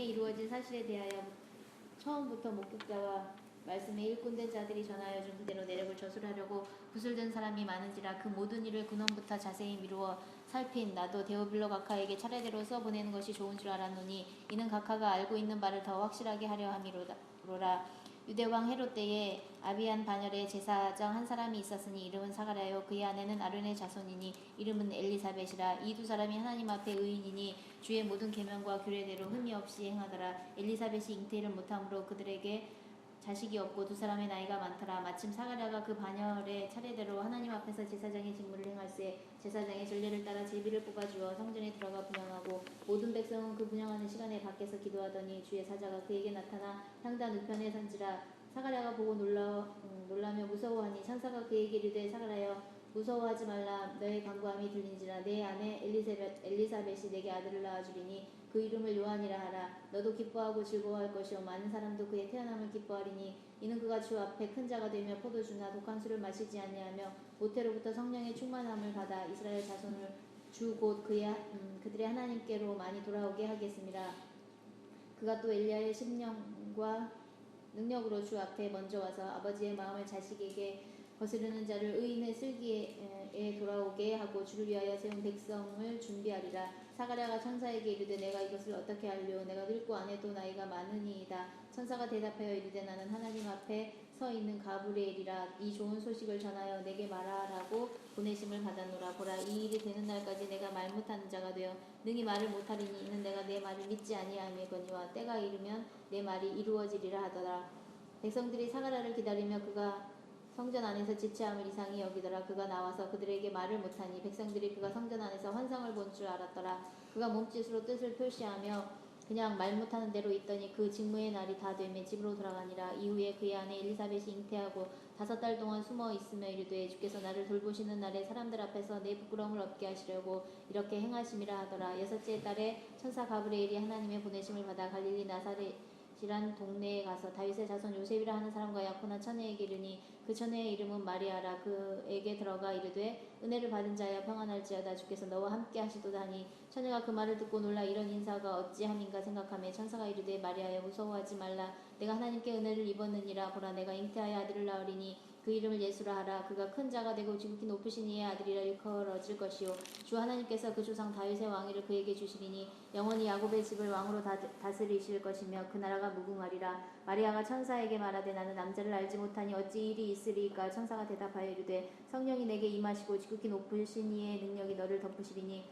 이루어진 사실에 대하여 처음부터 목격자와 말씀에 일꾼된 자들이 전하여 준 그대로 내력을 저술하려고 붓을 든 사람이 많은지라. 그 모든 일을 근원부터 자세히 미루어 살핀 나도 데오빌로 각하에게 차례대로 써보내는 것이 좋은 줄 알았노니 이는 각하가 알고 있는 바를 더 확실하게 하려 함이로라. 유대왕 헤롯 때에 아비안 반열에 제사장 한 사람이 있었으니 이름은 사가랴요 그의 아내는 아론의 자손이니 이름은 엘리사벳이라. 이 두 사람이 하나님 앞에 의인이니 주의 모든 계명과 규례대로 흠이 없이 행하더라. 엘리사벳이 잉태를 못함으로 그들에게 자식이 없고 두 사람의 나이가 많더라. 마침 사가랴가 그 반열에 차례대로 하나님 앞에서 제사장의 직무를 행할세 제사장의 전례를 따라 제비를 뽑아주어 성전에 들어가 분향하고 모든 백성은 그 분향하는 시간에 밖에서 기도하더니 주의 사자가 그에게 나타나 향단 우편에 선지라. 사가랴가 보고 놀라며 무서워하니 천사가 그에게 이르되 사가랴여 무서워하지 말라. 너의 간구함이 들린지라. 내 아내 엘리사벳이 내게 아들을 낳아주리니 그 이름을 요한이라 하라. 너도 기뻐하고 즐거워할 것이요 많은 사람도 그의 태어남을 기뻐하리니 이는 그가 주 앞에 큰 자가 되며 포도주나 독한 술을 마시지 아니하며 모태로부터 성령의 충만함을 받아 이스라엘 자손을 주 곧 그들의 하나님께로 많이 돌아오게 하겠습니다. 그가 또 엘리야의 심령과 능력으로 주 앞에 먼저 와서 아버지의 마음을 자식에게 거스르는 자를 의인의 슬기에 돌아오게 하고 주를 위하여 세운 백성을 준비하리라. 사가랴가 천사에게 이르되 내가 이것을 어떻게 알려? 내가 늙고 아내도 나이가 많으니이다. 천사가 대답하여 이르되 나는 하나님 앞에 서 있는 가브리엘이라. 이 좋은 소식을 전하여 내게 말하라고 보내심을 받았노라. 보라, 이 일이 되는 날까지 내가 말 못하는 자가 되어 능히 말을 못하리니 이는 내가 내 말을 믿지 아니함이거니와 때가 이르면 내 말이 이루어지리라 하더라. 백성들이 사가랴를 기다리며 그가 성전 안에서 지체함을 이상히 여기더라. 그가 나와서 그들에게 말을 못하니 백성들이 그가 성전 안에서 환상을 본 줄 알았더라. 그가 몸짓으로 뜻을 표시하며 그냥 말 못하는 대로 있더니 그 직무의 날이 다 되매 집으로 돌아가니라. 이후에 그의 아내 엘리사벳이 잉태하고 5달 동안 숨어 있으며 이르되 주께서 나를 돌보시는 날에 사람들 앞에서 내 부끄러움을 없게 하시려고 이렇게 행하심이라 하더라. 6째 달에 천사 가브리엘이 하나님의 보내심을 받아 갈릴리 나사렛이란 동네에 가서 다윗의 자손 요셉이라 하는 사람과 약혼한 처녀에게 이르니 그 처녀의 이름은 마리아라. 그에게 들어가 이르되 은혜를 받은 자여 평안할지어다 주께서 너와 함께 하시도다 하니 처녀가 그 말을 듣고 놀라 이런 인사가 어찌함인가 생각하며 천사가 이르되 마리아여 무서워하지 말라. 내가 하나님께 은혜를 입었느니라. 보라, 내가 잉태하여 아들을 낳으리니 그 이름을 예수라 하라. 그가 큰 자가 되고 지극히 높으신 이의 아들이라 일컬어질 것이요 주 하나님께서 그 조상 다윗의 왕위를 그에게 주시리니 영원히 야곱의 집을 왕으로 다스리실 것이며 그 나라가 무궁하리라. 마리아가 천사에게 말하되 나는 남자를 알지 못하니 어찌 일이 있으리까? 천사가 대답하여 이르되 성령이 내게 임하시고 지극히 높으신 이의 능력이 너를 덮으시리니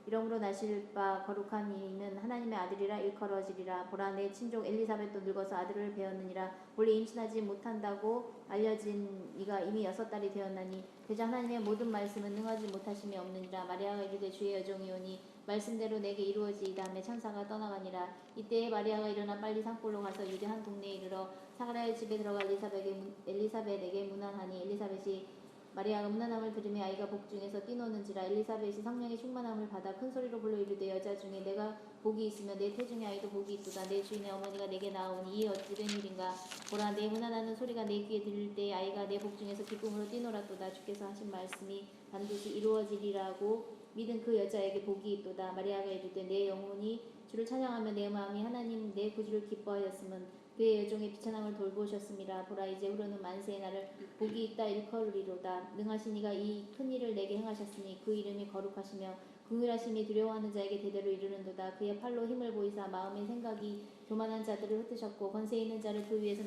이러므로 나실 바 거룩한 이는 하나님의 아들이라 일컬어지리라. 보라, 내 친족 엘리사벳도 늙어서 아들을 배었느니라. 원래 임신하지 못한다고 알려진 이가 이미 6달이 되었나니 그저 하나님의 모든 말씀은 능하지 못하심이 없느니라. 마리아가 이르되 주의 여종이오니 말씀대로 내게 이루어지이다 하며 천사가 떠나가니라. 이때에 마리아가 일어나 빨리 산골로 가서 유대 한 동네에 이르러 사가랴의 집에 들어가 엘리사벳에게 문안하니 엘리사벳이 마리아가 문안함을 들으며 아이가 복중에서 뛰노는지라. 엘리사벳이 성령의 충만함을 받아 큰 소리로 불러 이르되 여자 중에 내가 복이 있으며 내 태중의 아이도 복이 있도다. 내 주인의 어머니가 내게 나오니 이에 어찌 된 일인가? 보라, 내 문안하는 소리가 내 귀에 들릴 때 아이가 내 복중에서 기쁨으로 뛰놀았도다. 주께서 하신 말씀이 반드시 이루어지리라고 믿은 그 여자에게 복이 있도다. 마리아가 이르되 내 영혼이 주를 찬양하며 내 마음이 하나님 내 구주를 기뻐하였음은 그의 여종의 비천함을 돌보셨음이라. 보라, 이제 후로는 만세의 날을 복이 있다 일컬으리로다. 능하신 이가 이 큰 일을 내게 행하셨으니 그 이름이 거룩하시며 긍휼하심이 두려워하는 자에게 대대로 이르는도다. 그의 팔로 힘을 보이사 마음의 생각이 교만한 자들을 흩으셨고 권세 있는 자를 그 위에서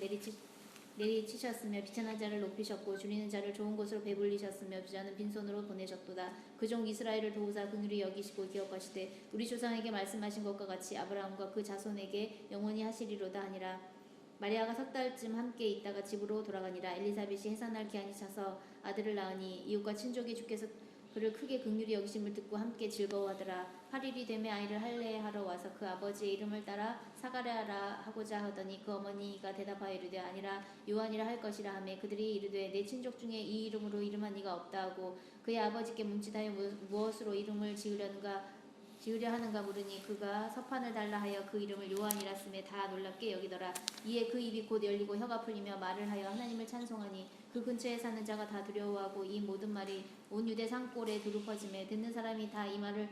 내리치셨으며 비천한 자를 높이셨고 줄이는 자를 좋은 곳으로 배불리셨으며 부자는 빈손으로 보내셨도다. 그 종 이스라엘을 도우사 긍휼히 여기시고 기억하시되 우리 조상에게 말씀하신 것과 같이 아브라함과 그 자손에게 영원히 하시리로다 하니라. 마리아가 6달쯤 함께 있다가 집으로 돌아가니라. 엘리사벳이 해산할 기한이 차서 아들을 낳으니 이웃과 친족이 주께서 그를 크게 긍휼히 여기심을 듣고 함께 즐거워하더라. 8일이 되매 아이를 할례하러 와서 그 아버지의 이름을 따라 사가랴라 하고자 하더니 그 어머니가 대답하여 이르되 아니라 요한이라 할 것이라 하매 그들이 이르되 내 친족 중에 이 이름으로 이름한 이가 없다 하고 그의 아버지께 뭉칫하여 무엇으로 이름을 지으려 하는가 물으니 그가 서판을 달라 하여 그 이름을 요한이라 쓰매 다 놀랍게 여기더라. 이에 그 입이 곧 열리고 혀가 풀리며 말을 하여 하나님을 찬송하니 그 근처에 사는 자가 다 두려워하고 이 모든 말이 온 유대 산골에 두루 퍼지매 듣는 사람이 다 이 말을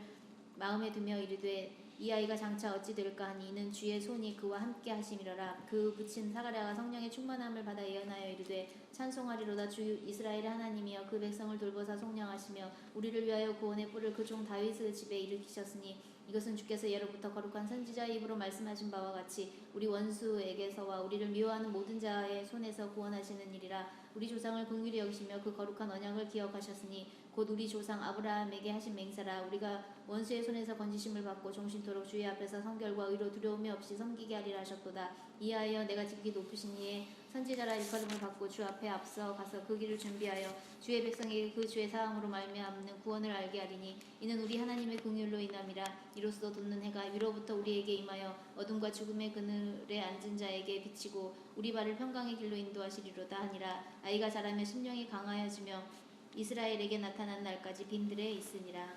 마음에 두며 이르되 이 아이가 장차 어찌 될까 하니 이는 주의 손이 그와 함께 하심이로라. 그 붙인 사가랴가 성령의 충만함을 받아 예언하여 이르되 찬송하리로다. 주 이스라엘의 하나님이여 그 백성을 돌보사 속량하시며 우리를 위하여 구원의 뿔을 그 종 다윗의 집에 일으키셨으니 이것은 주께서 예로부터 거룩한 선지자의 입으로 말씀하신 바와 같이 우리 원수에게서와 우리를 미워하는 모든 자의 손에서 구원하시는 일이라. 우리 조상을 긍휼히 여기시며 그 거룩한 언약을 기억하셨으니 곧 우리 조상 아브라함에게 하신 맹세라. 우리가 원수의 손에서 건지심을 받고 종신토록 주의 앞에서 성결과 의로 두려움이 없이 섬기게 하리라 하셨도다. 이하여 내가 지극히 높으신 이의 선지자라 일컬음을 받고 주 앞에 앞서 가서 그 길을 준비하여 주의 백성에게 그 주의 사함으로 말미암는 구원을 알게 하리니 이는 우리 하나님의 긍휼로 인함이라. 이로써 돋는 해가 위로부터 우리에게 임하여 어둠과 죽음의 그늘에 앉은 자에게 비치고 우리 발을 평강의 길로 인도하시리로다 하니라. 아이가 자라며 심령이 강하여지며 이스라엘에게 나타난 날까지 빈들에 있으니라.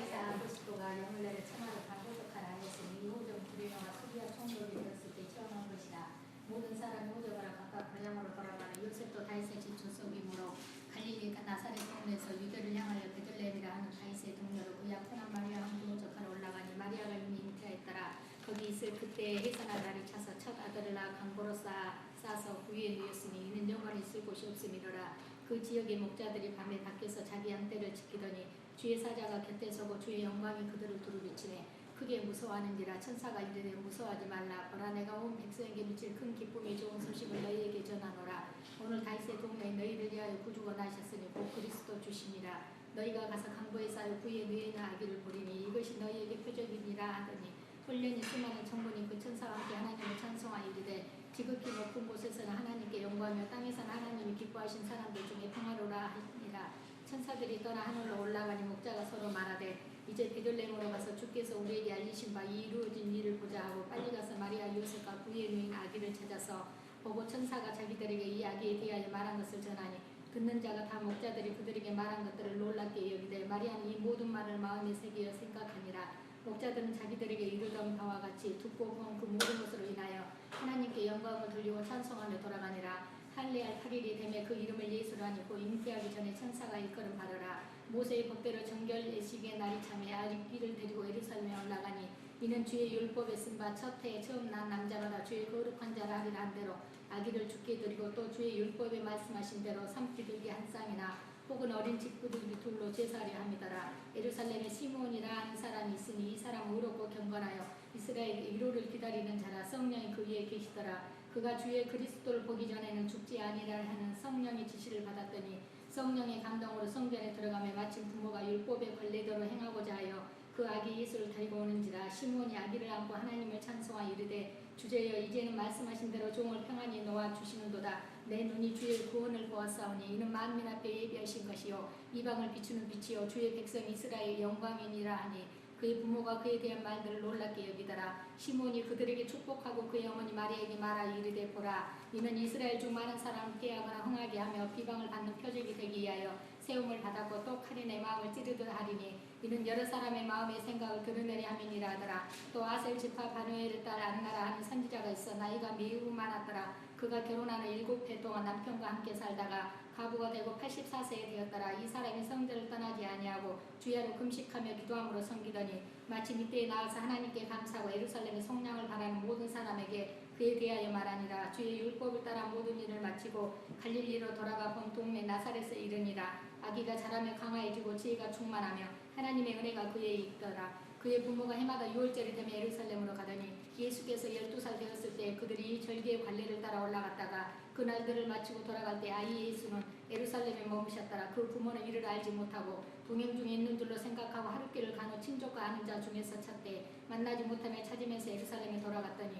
아포스토가 영을 내려 천하를 반도적하라 하였으니 호정 불의명과 소비와 총독이 되었을 때 태어난 것이라. 모든 사람이 호적하라 각각 고향으로 돌아가는 요셉도 다윗의 집 조속이므로 갈릴리 나사렛 동네에서 유대를 향하여 베들레헴이라 하는 다윗의 동료로 그의 아프난 마리아 함께 호적하러 올라가니 마리아가 이미 잉태하였더라. 거기 있을 그때 해산하다리 차서 첫 아들을 낳아 강보로 싸서 구유에 누였으니 이는 영원히 있을 곳이 없음이로라. 그 지역의 목자들이 밤에 밖에서 자기 양떼를 지키더니 주의 사자가 곁에 서고 주의 영광이 그들을 두루비치네. 크게 무서워하는지라. 천사가 이르되 무서워하지 말라. 보라 내가 온 백성에게 미칠 큰 기쁨이 좋은 소식을 너희에게 전하노라. 오늘 다윗의 동네에 너희를 위하여 구주가 나셨으니 곧 그리스도 주시니라. 너희가 가서 강보에 쌓여 구유에 누이는 아기를 보리니 이것이 너희에게 표적이니라 하더니 홀련히 수많은 천군이 그 천사와 함께 하나님을 찬송하여 이르되 지극히 높은 곳에서는 하나님께 영광하며 땅에서는 하나님이 기뻐하신 사람들 중에 평화로라 하니라. 천사들이 떠나 하늘로 올라가니 목자가 서로 말하되 이제 베들레헴으로 가서 주께서 우리에게 알리신 바 이루어진 일을 보자 하고 빨리 가서 마리아 요셉과 구유에 누인 아기를 찾아서 보고 천사가 자기들에게 이 아기에 대하여 말한 것을 전하니 듣는 자가 다 목자들이 그들에게 말한 것들을 놀랍게 여기되 마리아는 이 모든 말을 마음에 새기어 생각하니라. 목자들은 자기들에게 이르던 바와 같이 듣고 본 그 모든 것으로 인하여 하나님께 영광을 돌리고 찬송하며 돌아가니라. 할례할 8일이 되매 그 이름을 예수로 하니 곧 잉태하기 전에 천사가 일컬음 받으라. 모세의 법대로 정결 예식의 날이 참에 아기를 데리고 예루살렘에 올라가니 이는 주의 율법에 쓴 바 첫 해에 처음 난 남자마다 주의 거룩한 자를 하리라 한 대로 아기를 죽게 드리고 또 주의 율법에 말씀하신 대로 삼키들기 한 쌍이나 혹은 어린 직부들이 둘로 제사하려 함이더라. 예루살렘에 시므온이라 하는 사람이 있으니 이 사람은 의롭고 경건하여 이스라엘의 위로를 기다리는 자라. 성령이 그 위에 계시더라. 그가 주의 그리스도를 보기 전에는 죽지 아니라 하는 성령의 지시를 받았더니 성령의 감동으로 성전에 들어가며 마침 부모가 율법의 관례대로 행하고자 하여 그 아기 예수를 데리고 오는지라. 시므온이 아기를 안고 하나님을 찬송하여 이르되 주제여 이제는 말씀하신 대로 종을 평안히 놓아 주시는도다. 내 눈이 주의 구원을 보았사오니 이는 만민 앞에 예비하신 것이요 이방을 비추는 빛이요 주의 백성 이스라엘의 영광이니라 하니 그의 부모가 그에 대한 말들을 놀랍게 여기더라. 시몬이 그들에게 축복하고 그의 어머니 마리아에게 말하여 이르되 보라 이는 이스라엘 중 많은 사람을 피하거나 흥하게 하며 비방을 받는 표적이 되기 위하여 세움을 받았고 또 칼이 내 마음을 찌르듯 하리니 이는 여러 사람의 마음의 생각을 드러내려 함이니라 하더라. 또 아셀 지파 바누엘의 딸 안나라 하는 선지자가 있어 나이가 매우 많았더라. 그가 결혼하는 7해 동안 남편과 함께 살다가 가부가 되고 84세에 되었더라. 이 사람이 성전을 떠나지 아니하고 주야로 금식하며 기도함으로 섬기더니 마침 이때에 나와서 하나님께 감사하고 예루살렘의 성량을 바라는 모든 사람에게 그에 대하여 말하니라. 주의 율법을 따라 모든 일을 마치고 갈릴리로 돌아가 본 동네 나사렛에 이르니라. 아기가 자라며 강화해지고 지혜가 충만하며 하나님의 은혜가 그에 있더라. 그의 부모가 해마다 6월절이 되면 예루살렘으로 가더니 예수께서 12살 되었을 때 그들이 절기의 관례를 따라 올라갔다가 그 날들을 마치고 돌아갈 때 아이 예수는 예루살렘에 머무셨더라. 그 부모는 이를 알지 못하고 동행 중에 있는 줄로 생각하고 하룻길을 간 후 친족과 아는 자 중에서 찾되 만나지 못하며 찾으면서 예루살렘에 돌아갔더니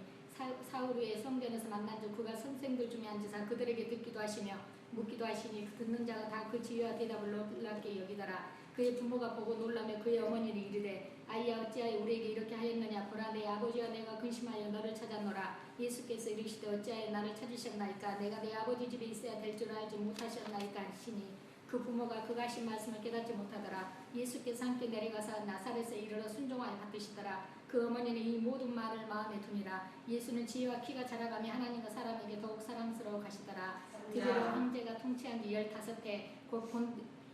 사흘 후에 성전에서 만난 즉 그가 선생들 중에 앉으사 그들에게 듣기도 하시며 묻기도 하시니 듣는 자가 다 그 지혜와 대답을 놀랍게 여기더라. 그의 부모가 보고 놀라며 그의 어머니를 이르되 아이야 어찌하여 우리에게 이렇게 하였느냐. 보라 내 아버지와 내가 근심하여 너를 찾았노라. 예수께서 이르시되 어찌하여 나를 찾으셨나이까. 내가 내 아버지 집에 있어야 될 줄 알지 못하셨나이까 하시니 그 부모가 그가 하신 말씀을 깨닫지 못하더라. 예수께서 함께 내려가서 나사렛에 이르러 순종하여 받으시더라. 그 어머니는 이 모든 말을 마음에 두니라. 예수는 지혜와 키가 자라가며 하나님과 사람에게 더욱 사랑스러워 가시더라. 그대로 황제가 통치한 지 15해 곧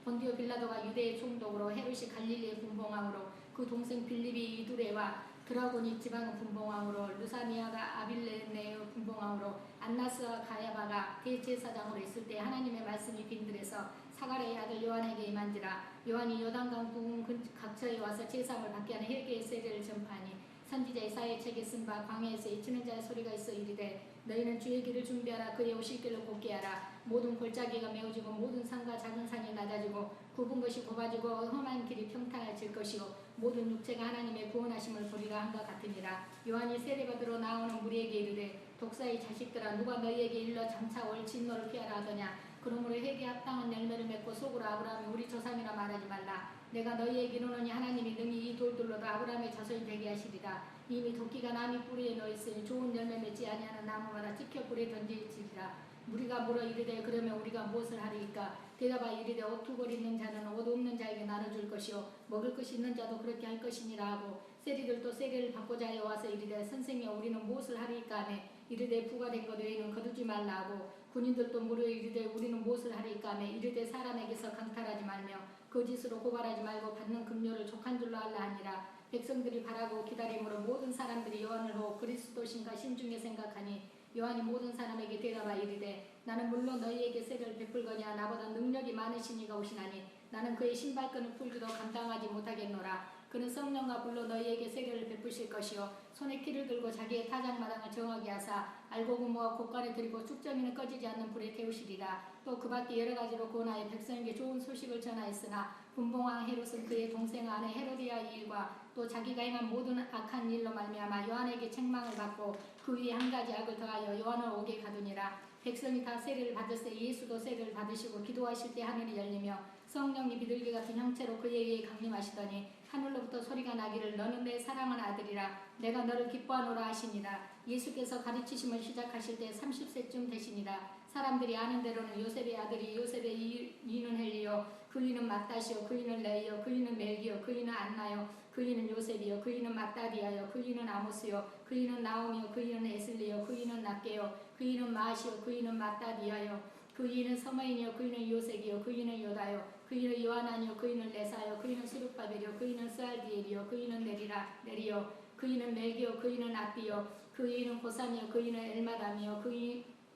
본디오 빌라도가 유대의 총독으로 헤롯이 갈릴리의 분봉왕으로 그 동생 빌립이 이두레와 드라고니 지방의 분봉왕으로 루사니아가 아빌레네의 분봉왕으로 안나스와 가야바가 대제사장으로 있을 때 하나님의 말씀이 빈들에서 사가랴의 아들 요한에게 임한지라. 요한이 요단강 부근 각처에 와서 제사함을 받게 하는 회개의 세례를 전파하니 선지자 이사야의 책에 쓴 바 광야에서 이치는 자의 소리가 있어 이르되 너희는 주의 길을 준비하라. 그의 오실 길을 곧게 하라. 모든 골짜기가 메워지고 모든 산과 작은 산이 낮아지고 굽은 것이 좁아지고 험한 길이 평탄해질 것이요 모든 육체가 하나님의 구원하심을 보리라 한것 같으니라. 요한이 세례받으러 나오는 무리에게 이르되 독사의 자식들아 누가 너희에게 일러 장차 올 진노를 피하라 하더냐. 그러므로 회개에 합당한 열매를 맺고 속으로 아브라함이 우리 조상이라 말하지 말라. 내가 너희에게 이르노니 하나님이 능히 이 돌들로도 아브라함의 자손이 되게 하시리라. 이미 도끼가 나무 뿌리에 넣었으니 좋은 열매 맺지 아니하는 나무마다 찍혀 불에 던지지리라. 무리가 물어 이르되 그러면 우리가 무엇을 하리이까. 대답하 이르되 오투골 있는 자는 옷 없는 자에게 나눠줄 것이요 먹을 것이 있는 자도 그렇게 할 것이니라 하고 세리들도 세례를 받고자 하여 와서 이르되 선생이여 우리는 무엇을 하리이까 하매 이르되 부과된 것 외에는 거두지 말라 하고 군인들도 물어 이르되 우리는 무엇을 하리이까 하매 이르되 사람에게서 강탈하지 말며 거짓으로 고발하지 말고 받는 금료를 족한 줄로 알라 하니라. 백성들이 바라고 기다림으로 모든 사람들이 요한을 보고 그리스도신가 심중에 생각하니 요한이 모든 사람에게 대답하 이르되 나는 물론 너희에게 세례를 베풀거냐. 나보다 능력이 많으신 이가 오시나니 나는 그의 신발끈을 풀기도 감당하지 못하겠노라. 그는 성령과 불로 너희에게 세례를 베푸실 것이요 손에 키를 들고 자기의 타작마당을 정하게 하사 알곡을 모아 곳간에 들이고 축전이는 꺼지지 않는 불에 태우시리라. 또 그 밖에 여러 가지로 권하여 백성에게 좋은 소식을 전하였으나 분봉왕 헤롯은 그의 동생 아내 헤로디아의 일과 또 자기가 행한 모든 악한 일로 말미암아 요한에게 책망을 받고 그 위에 한 가지 악을 더하여 요한을 옥에 가두니라. 백성이 다 세례를 받았을 때 예수도 세례를 받으시고 기도하실 때 하늘이 열리며 성령이 비둘기 같은 형체로 그에 의해 강림하시더니 하늘로부터 소리가 나기를 너는 내 사랑하는 아들이라 내가 너를 기뻐하노라 하시니라. 예수께서 가르치심을 시작하실 때 30세쯤 되시니라. 사람들이 아는 대로는 요셉의 아들이 요셉의 이는 헬리요 그 이는 마따시요 그 이는 레이요 그 이는 멜기요 그 이는 안나요 그 이는 요셉이요 그 이는 마따디아요 그 이는 아모스요 그 이는 나옴이요 그 이는 에슬리요 그 이는 낫게요 그 이는 마시요 그 이는 마따디아요 그 이는 서머인이요 그 이는 요색이요 그 이는 요다요 그 이는 요하나니요 그 이는 레사요 그 이는 수룹바벨이요 그 이는 스알디엘이요 그 이는 네리요 그 이는 멜기요 그 이는 아비요 그 이는 고삼이요 그 이는 엘마담이요 그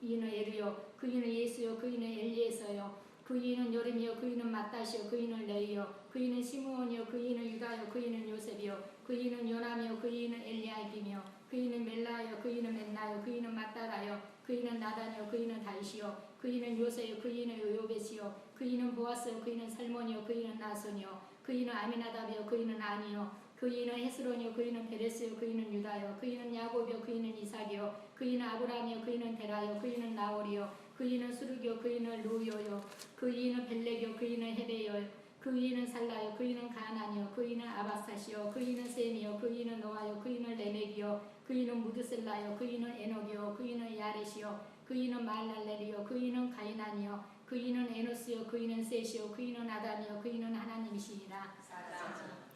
이는 에르요 그 이는 예수요 그 이는 엘리에서요 그 이는 요рем이요 그 이는 마따시요 그 이는 레이요 그 이는 시므온이요 그 이는 유다요 그 이는 요셉이요 그 이는 요남이요 그 이는 엘리야김이요 그 이는 멜라요 그 이는 멘나요 그 이는 마따라요 그 이는 나단이요 그 이는 다이시요 그 이는 요세요 그 이는 요벳이요 그 이는 보아스요 그 이는 살몬이요 그 이는 나손이요 그 이는 아미나답이요 그 이는 아니요 그 이는 헤스론이요 그 이는 베레스요 그 이는 유다요 그 이는 야곱이요 그 이는 이삭이요 그 이는 아브라함이요 그 이는 데라요 그 이는 나홀이요 그 이는 수르기요 그 이는 루요요 그 이는 벨렉이요 그 이는 헤베요 그 이는 살라요 그 이는 가나니요 그 이는 아바사시요 그 이는 셈이요 그 이는 노아요 그 이는 레멕이요 그 이는 무드셀라요 그 이는 에녹이요 그 이는 야렛이요 그 이는 말랄렐이요 그 이는 가이난이요 그 이는 에노스요 그 이는 셋이요 그 이는 아담이요 그 이는 하나님이시니라.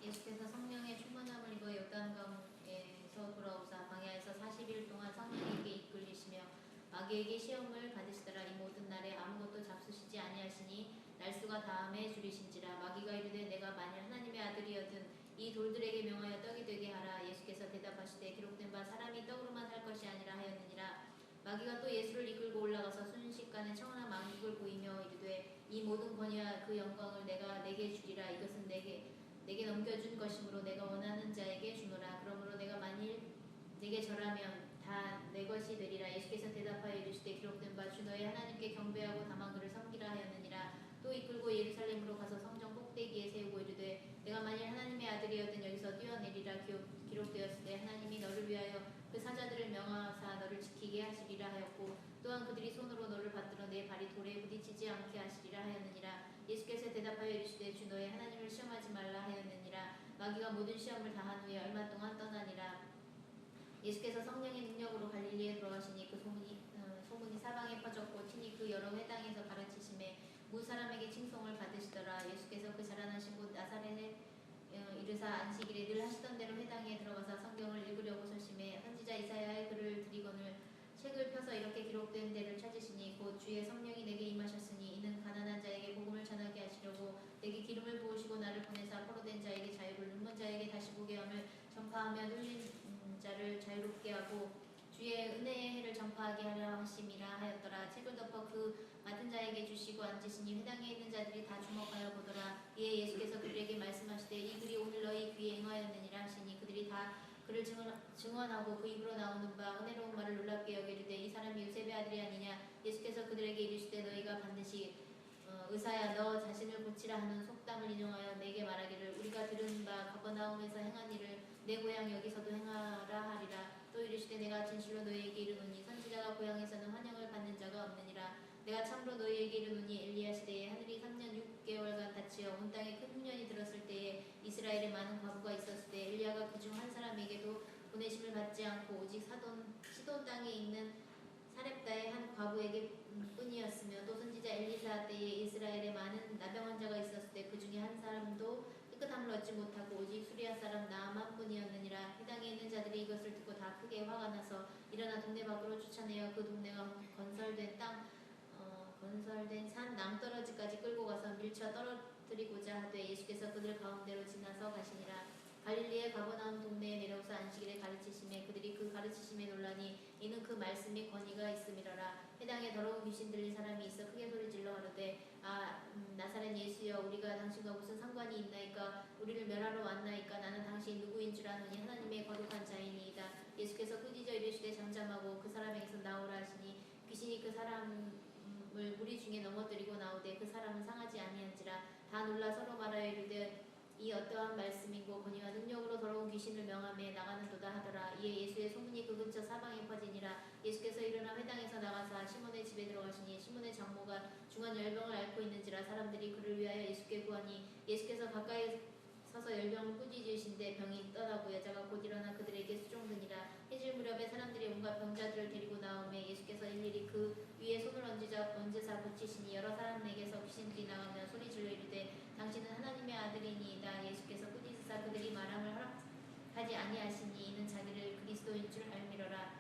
예수께서 성령의 충만함을 입어 요단강에서 돌아오사 광야에서 40일 동안 성령에게 이끌리시며 마귀에게 시험을 받으시더라. 이 모든 날에 아무것도 잡수시지 아니하시니 날수가 다함에 줄이신지라. 마귀가 이르되 내가 만일 하나님의 아들이어든 이 돌들에게 명하여 떡이 되게 하라. 예수께서 대답하시되 기록된 바 사람이 떡으로만 살 것이 아니라 하였느니라. 마귀가 또 예수를 이끌고 올라가서 순식간에 청하나 만국을 보이며 이르되 이 모든 권위와 그 영광을 내가 내게 주리라. 이것은 내게 넘겨준 것이므로 내가 원하는 자에게 주노라. 그러므로 내가 만일 내게 절하면 다 내 것이 되리라. 예수께서 대답하여 이르시되 기록된 바 주 너의 하나님께 경배하고 다만 그를 섬기라 하였느니라. 또 이끌고 예루살렘으로 가서 성전 꼭대기에 세우고 이르되 내가 만일 하나님의 아들이어든 여기서 뛰어내리라. 기록되었을 때 하나님이 너를 위하여 그 사자들을 명하사 너를 지키게 하시리라 하였고 또한 그들이 손으로 너를 받들어 내 발이 돌에 부딪히지 않게 하시리라 하였느니라. 예수께서 대답하여 이르시되 주 너의 하나님을 시험하지 말라 하였느니라. 마귀가 모든 시험을 다한 후에 얼마 동안 떠나니라. 예수께서 성령의 능력으로 갈릴리에 들어가시니 그 소문이 사방에 퍼졌고 친히 그 여러 회당에서 가르치심에 무 사람에게 칭송을 받으시더라. 예수께서 그 자라나신 곳 나사렛에 이르사 안식일에 늘 하시던 대로 회당에 들어가서 성경을 읽으려고 설심해 선지자 이사야의 글을 드리거늘 책을 펴서 이렇게 기록된 데를 찾으시니 곧 주의 성령이 내게 임하셨으니 이는 가난한 자에게 복음을 전하게 하시려고 내게 기름을 부으시고 나를 보내사 포로된 자에게 자유를 눈먼 자에게 다시 보게 함을 전파하며 눌린 자를 자유롭게 하고 주의 은혜의 해를 전파하게 하려 하심이라 하였더라. 책을 덮어 그 맡은 자에게 주시고 앉으시니 회당에 있는 자들이 다 주목하여 보더라. 이에 예수께서 그들에게 말씀하시되 이 글이 오늘 너희 귀에 응하였느니라 하시니 그들이 다 그를 증언하고 그 입으로 나오는 바 은혜로운 말을 놀랍게 여기르되 이 사람이 요셉의 아들이 아니냐. 예수께서 그들에게 이르시되 너희가 반드시 의사야 너 자신을 고치라 하는 속담을 인용하여 내게 말하기를 우리가 들은 바 가버나움에서 행한 일을 내 고향 여기서도 행하라 하리라. 또 이르시되 내가 진실로 너희에게 이르노니 선지자가 고향에서는 환영을 받는 자가 없느니라. 내가 참으로 너희에게 이르노니 엘리야 시대에 하늘이 3년 6개월간 닫히어 온 땅에 큰 흉년이 들었을 때에 이스라엘에 많은 과부가 있었을 때 엘리야가 그중 한 사람에게도 보내심을 받지 않고 오직 시돈 땅에 있는 사렙다의 한 과부에게 뿐이었으며 또 선지자 엘리사 때에 이스라엘에 많은 나병 환자가 있었을 때 그 중에 한 사람도 깨끗함을 얻지 못하고 오직 수리아 사람 나아만 뿐이었느니라. 회당에 있는 자들이 이것을 듣고 다 크게 화가 나서 일어나 동네 밖으로 쫓아내어 그 동네가 건설된 산 낭떠러지까지 끌고 가서 밀쳐 떨어뜨리고자 하되 예수께서 그들 가운데로 지나서 가시니라. 갈릴리의 가버나움 동네에 내려오사 안식일에 가르치심에 그들이 그 가르치심에 놀라니 이는 그 말씀이 권위가 있음이러라. 회당에 더러운 귀신 들린 사람이 있어 크게 소리질러 가로되 나사렛 예수여 우리가 당신과 무슨 상관이 있나이까. 우리를 멸하러 왔나이까. 나는 당신 누구인 줄 아노니 하나님의 거룩한 자이니이다. 예수께서 꾸짖어 이르시되 잠잠하고 그 사람에게서 나오라 하시니 귀신이 그 사람을 무리 중에 넘어뜨리고 나오되 그 사람은 상하지 아니한지라. 다 놀라 서로 말하여 이르되 이 어떠한 말씀이고 권위와 능력으로 더러운 귀신을 명함에 나가는도다 하더라. 이에 예수의 소문이 그 근처 사방에 퍼지니라. 예수께서 일어나 회당에서 나가사 시몬의 집에 들어가시니 시몬의 장모가 중한 열병을 앓고 있는지라. 사람들이 그를 위하여 예수께 구하니 예수께서 가까이 서서 열병을 꾸짖으신데 병이 떠나고 여자가 곧 일어나 그들에게 수종드니라. 해질 무렵에 사람들이 온갖 병자들을 데리고 나오매 예수께서 일일이 그 위에 손을 얹으사 고치시니 여러 사람에게서 귀신들이 나가며 소리질러 이르되 당신은 하나님의 아들이니이다. 예수께서 꾸짖으사 그들이 말함을 허락하지 아니하시니 이는 자기를 그리스도인 줄 알미러라.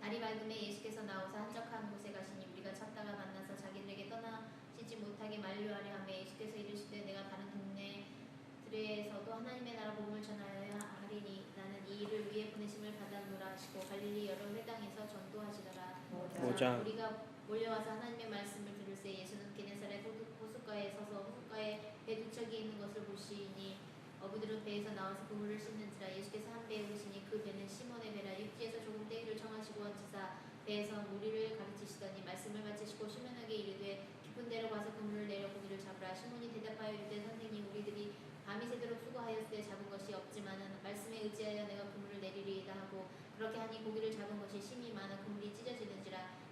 날이 밝음에 예수께서 나오사 한적한 곳에 가시니 우리가 찾다가 만나서 자기들에게 떠나시지 못하게 만류하려 하며 예수께서 이르시되 내가 다른 동네들에서도 하나님의 나라 복음을 전하여야 하리니 나는 이 일을 위해 보내심을 받았노라 하시고 갈릴리 여러 회당에서 전도하시더라. 5장. 우리가 몰려와서 하나님의 말씀을 들을새 예수는 게네사렛 호숫가에 서서 호숫가에 배 두 척이 있는 것을 보시니 어부들은 배에서 나와서 그물을 씻는지라. 예수께서 한 배에 오시니 그 배는 시몬의 배라. 육지에서 조금 떼기를 청하시고 얹으사 배에서 무리를 가르치시더니 말씀을 마치시고 시몬에게 이르되 깊은 데로 가서 그물을 내려 고기를 잡으라. 시몬이 대답하여 이르되 선생님 우리들이 밤이 새도록 수고하였을 때 잡은 것이 없지만은 말씀에 의지하여 내가 그물을 내리리이다 하고 그렇게 하니 고기를 잡은 것이 심히 많아 그물이 찢어지는지라.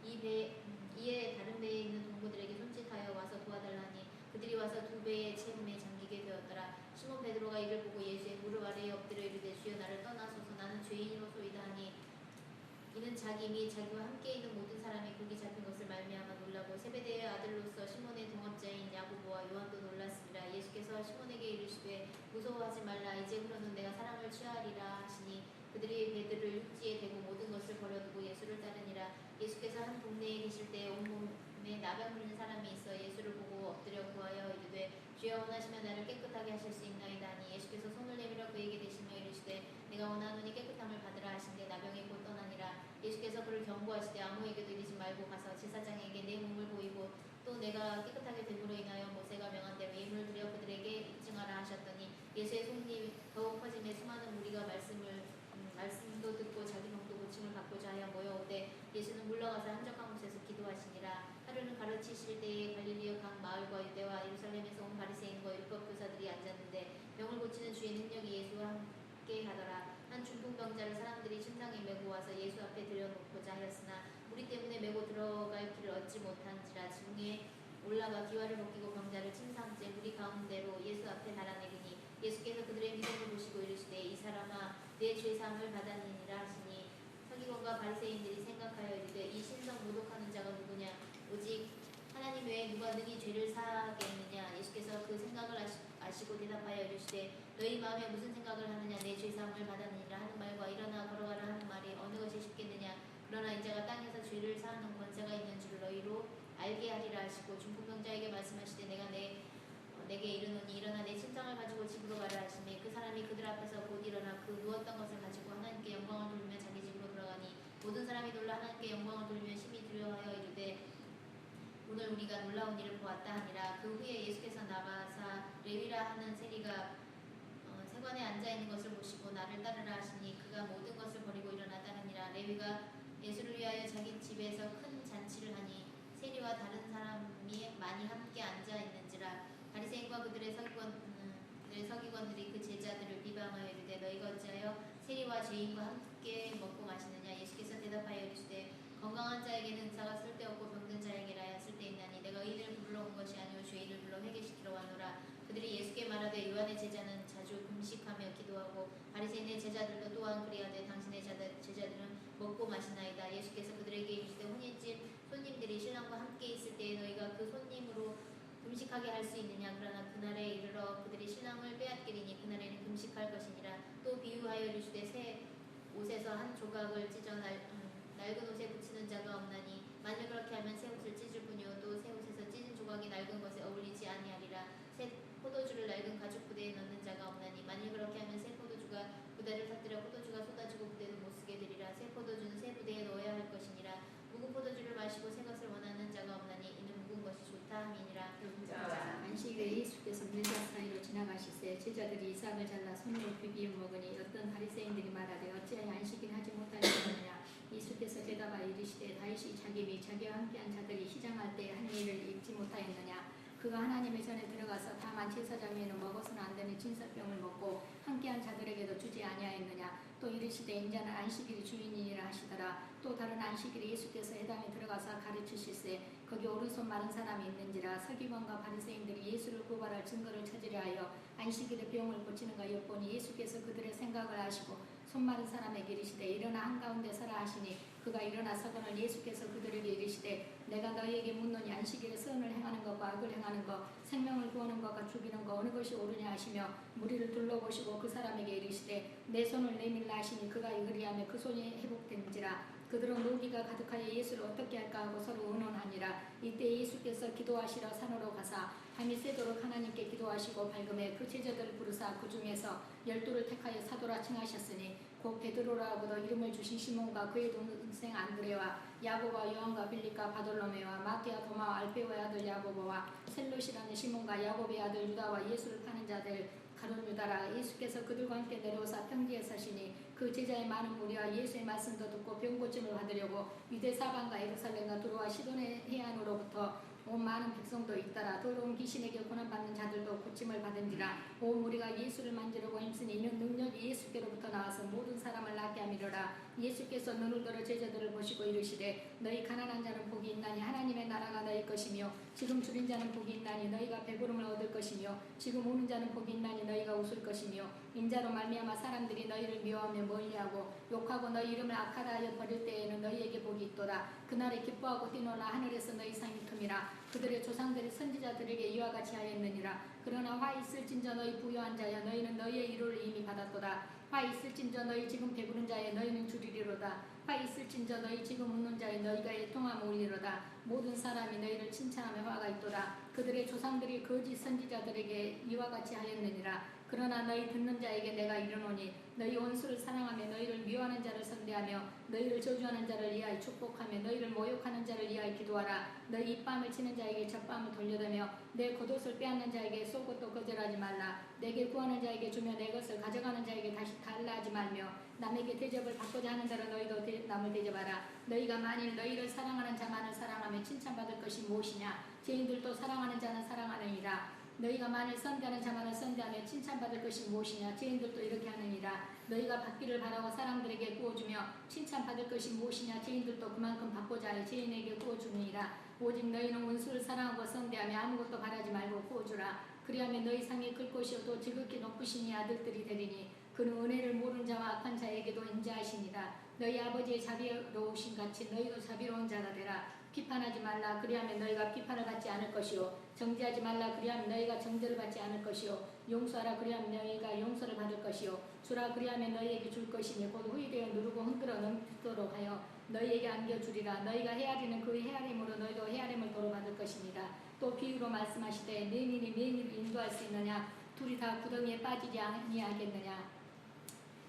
이에 다른 배에 있는 동무들에게 손짓하여 와서 도와달라니 그들이 와서 두 배의 책임에 잠기게 되었더라. 시몬 베드로가 이를 보고 예수의 무릎 아래에 엎드려 이르되 주여 나를 떠나소서 나는 죄인으로소이다 하니 이는 자기 및 자기와 함께 있는 모든 사람이 고기 잡힌 것을 말미암아 놀라고 세베대의 아들로서 시몬의 동업자인 야고보와 요한도 놀랐습니다. 예수께서 시몬에게 이르시되 무서워하지 말라. 이제부로는 내가 사람을 취하리라 하시니 그들이 배들을 육지에 대고 모든 것을 버려두고 예수를 따르니라. 예수께서 한 동네에 계실 때에 온몸에 나병 물린 사람이 있어 예수를 보고 엎드려 구하여 이르되 주여 원하시면 나를 깨끗하게 하실 수 있나이다 하니 예수께서 손을 내밀어 그에게 대시며 이르시되 내가 원하노니 깨끗함을 받으라 하신데 나병이 곧 떠나니라. 예수께서 그를 경고하시되 아무에게도 이르지 말고 가서 제사장에게 내 몸을 보이고 또 내가 깨끗하게 됨으로 인하여 모세가 명한 대로 예물을 드려 그들에게 입증하라 하셨더니 예수의 소문이 더욱 퍼짐에 수많은 무리가 말씀도 듣고 자기 몸도 고침을 받고자 하여 모여오되 예수는 물러가서 한적한 곳에서 기도하시니라. 하루는 가르치실 때에 갈릴리의 각 마을과 유대와 예루살렘에서 온 바리새인과 율법 교사들이 앉았는데 병을 고치는 주의 능력이 예수와 함께 하더라. 한 중풍병자를 사람들이 침상에 메고 와서 예수 앞에 들여놓고자 하였으나 무리 때문에 메고 들어갈 길을 얻지 못한지라. 지붕에 올라가 기와를 벗기고 병자를 침상째 무리 가운데로 예수 앞에 달아내리니 예수께서 그들의 믿음을 보시고 이르시되 이 사람아 내 죄사함을 받았느니라 하시니 서기관과 바리새인들이 생각하여 이르되 이 신성 모독하는 자가 누구냐 오직 하나님 외에 누가 능히 죄를 사하겠느냐. 예수께서 그 생각을 아시고 대답하여 이르시되 너희 마음에 무슨 생각을 하느냐 내 죄사함을 받았느니라 하는 말과 일어나 걸어가라 하는 말이 어느 것이 쉽겠느냐 그러나 인자가 땅에서 죄를 사하는 권세가 있는 줄 너희로 알게 하리라 하시고 중풍병자에게 말씀하시되 내가 내게 이르노니 일어나 내 침상을 가지고 집으로 가라 하시니 그 사람이 그들 앞에서 곧 일어나 그 누웠던 것을 가지고 하나님께 영광을 돌리며 자기 집으로 돌아가니 모든 사람이 놀라 하나님께 영광을 돌리며 심히 두려워하여 이르되 오늘 우리가 놀라운 일을 보았다 하니라. 그 후에 예수께서 나가사 레위라 하는 세리가 세관에 앉아있는 것을 보시고 나를 따르라 하시니 그가 모든 것을 버리고 일어나 따르니라. 레위가 예수를 위하여 자기 집에서 큰 잔치를 하니 세리와 다른 사람이 많이 함께 앉아있는지라. 바리새인과 그들의 서기관들이 그 제자들을 비방하여 이르되 너희가 어찌하여 세리와 죄인과 함께 먹고 마시느냐. 예수께서 대답하여 이르시되 건강한 자에게는 의사가 쓸데없고 병든 자에게라야 쓸데있나니 내가 의인을 부르러 온 것이 아니오 죄인을 불러 회개시키러 왔노라. 그들이 예수께 말하되 요한의 제자는 자주 금식하며 기도하고 바리새인의 제자들도 또한 그리하되 당신의 제자들은 먹고 마시나이다. 예수께서 그들에게 이르시되 혼인집 손님들이 신랑과 함께 있을 때에 너희가 그 손님으로 금식하게 할 수 있느냐. 그러나 그날에 이르러 그들이 신랑을 빼앗기리니 그날에는 금식할 것이니라. 또 비유하여 이르시되 새 옷에서 한 조각을 찢어 낡은 옷에 붙이는 자가 없나니 만일 그렇게 하면 새 옷을 찢을 뿐이요 또 새 옷에서 찢은 조각이 낡은 것에 어울리지 아니하리라. 새 포도주를 낡은 가죽 부대에 넣는 자가 없나니 만일 그렇게 하면 새 포도주가 부대를 터뜨려 포도주가 쏟아지고 부대도 못 쓰게 되리라. 새 포도주는 새 부대에 넣어야 할 것이니라. 묵은 포도주를 마시고 새 것을 원하는 자가 없나니 이는 묵은 것이 좋다 함이니라. 안식일에 예수께서 물자 사이로 지나가시세 제자들이 이삭을 잘라 손으로 비비어 먹으니 어떤 바리새인들이 말하되 어찌하여 안식일 하지 못하느냐. 예수께서 대답하여 이르시되 다윗이 자기 및 자기와 함께한 자들이 시장할 때 한 일을 잊지 못하였느냐. 그가 하나님의 전에 들어가서 다만 제사장 위에는 먹어서는 안 되는 진설병을 먹고 함께한 자들에게도 주지 아니하였느냐. 또 이르시되 인자는 안식일이 주인이니라 하시더라. 또 다른 안식일에 예수께서 회당에 들어가서 가르치실세 거기 오른손 마른 사람이 있는지라. 서기관과 바리새인들이 예수를 고발할 증거를 찾으려 하여 안식일에 병을 고치는가 엿보니 예수께서 그들의 생각을 아시고 손 마른 사람에게 이르시되 일어나 한가운데 서라 하시니 그가 일어나 서거늘 예수께서 그들에게 이르시되 내가 너희에게 묻노니 안식일에 선을 행하는 것과 악을 행하는 것 생명을 구하는 것과 죽이는 것 어느 것이 옳으냐 하시며 무리를 둘러보시고 그 사람에게 이르시되 내 손을 내밀라 하시니 그가 그리하며 그 손이 회복된지라. 그들은 노기가 가득하여 예수를 어떻게 할까 하고 서로 의논하니라. 이때 예수께서 기도하시러 산으로 가사 밤이 새도록 하나님께 기도하시고 밝음에 그 제자들을 부르사 그 중에서 12를 택하여 사도라 칭하셨으니 곧 베드로라 하고도 이름을 주신 시몬과 그의 동생 안드레와 야고보와 요한과 빌립과 바돌로메와 마태와 도마와 알페오의 아들 야고보와 셀롯이라는 시몬과 야고보의 아들 유다와 예수를 파는 자들 가룟 유다라. 예수께서 그들과 함께 내려오사 평지에 서시니 그 제자의 많은 무리와 예수의 말씀도 듣고 병 고침을 받으려고 유대 사방과 예루살렘과 두로와 시돈의 해안으로부터 온 많은 백성도 있더라. 더러운 귀신에게 고난받는 자들도 고침을 받은지라. 온 무리가 예수를 만지려고 힘쓰니 이는 능력이 예수께로부터 나와서 모든 사람을 낫게 함이로라. 예수께서 눈을 들어 제자들을 보시고 이르시되 너희 가난한 자는 복이 있나니 하나님의 나라가 너희 것이며 지금 줄인 자는 복이 있나니 너희가 배부름을 얻을 것이며 지금 우는 자는 복이 있나니 너희가 웃을 것이며 인자로 말미암아 사람들이 너희를 미워하며 멀리하고 욕하고 너희 이름을 악하다 하여 버릴 때에는 너희에게 복이 있도다. 그날에 기뻐하고 뛰노나 하늘에서 너희 상이 큼이라. 그들의 조상들이 선지자들에게 이와 같이 하였느니라. 그러나 화 있을진저 너희 부유한 자여 너희는 너희의 위로를 이미 받았도다. 화 있을진저 너희 지금 배부른 자여 너희는 줄이리로다. 화 있을진저 너희 지금 웃는 자여 너희가 애통하며 울리로다. 모든 사람이 너희를 칭찬하며 화가 있도다. 그들의 조상들이 거짓 선지자들에게 이와 같이 하였느니라. 그러나 너희 듣는 자에게 내가 이르노니 너희 원수를 사랑하며 너희를 미워하는 자를 선대하며 너희를 저주하는 자를 위하여 축복하며 너희를 모욕하는 자를 위하여 기도하라. 너희 입밤을 치는 자에게 젖밤을 돌려대며 내 겉옷을 빼앗는 자에게 속옷도 거절하지 말라. 내게 구하는 자에게 주며 내 것을 가져가는 자에게 다시 달라 하지 말며 남에게 대접을 받고자 하는 대로 너희도 남을 대접하라. 너희가 만일 너희를 사랑하는 자만을 사랑하며 칭찬받을 것이 무엇이냐. 죄인들도 사랑하는 자는 사랑하느니라. 너희가 만일 선대하는 자만을 선대하며 칭찬받을 것이 무엇이냐. 죄인들도 이렇게 하느니라. 너희가 받기를 바라고 사람들에게 구워주며 칭찬받을 것이 무엇이냐. 죄인들도 그만큼 받고자 하여 죄인에게 구워주느니라. 오직 너희는 원수를 사랑하고 선대하며 아무것도 바라지 말고 구워주라. 그리하면 너희 상이 클 것이요 또 지극히 높으신 이 아들들이 되리니 그는 은혜를 모르는 자와 악한 자에게도 인자하시니라. 너희 아버지의 자비로우신 같이 너희도 자비로운 자가 되라. 비판하지 말라 그리하면 너희가 비판을 받지 않을 것이요 정죄하지 말라 그리하면 너희가 정죄를 받지 않을 것이요 용서하라 그리하면 너희가 용서를 받을 것이요 주라 그리하면 너희에게 줄 것이니 곧 후이되어 누르고 흔들어 넘치도록 하여 너희에게 안겨주리라 너희가 헤아리는 그 헤아림으로 너희도 헤아림을 도로받을 것이니라 또 비유로 말씀하시되 맹인이 맹인을 인도할 수 있느냐 둘이 다 구덩이에 빠지지 아니하겠느냐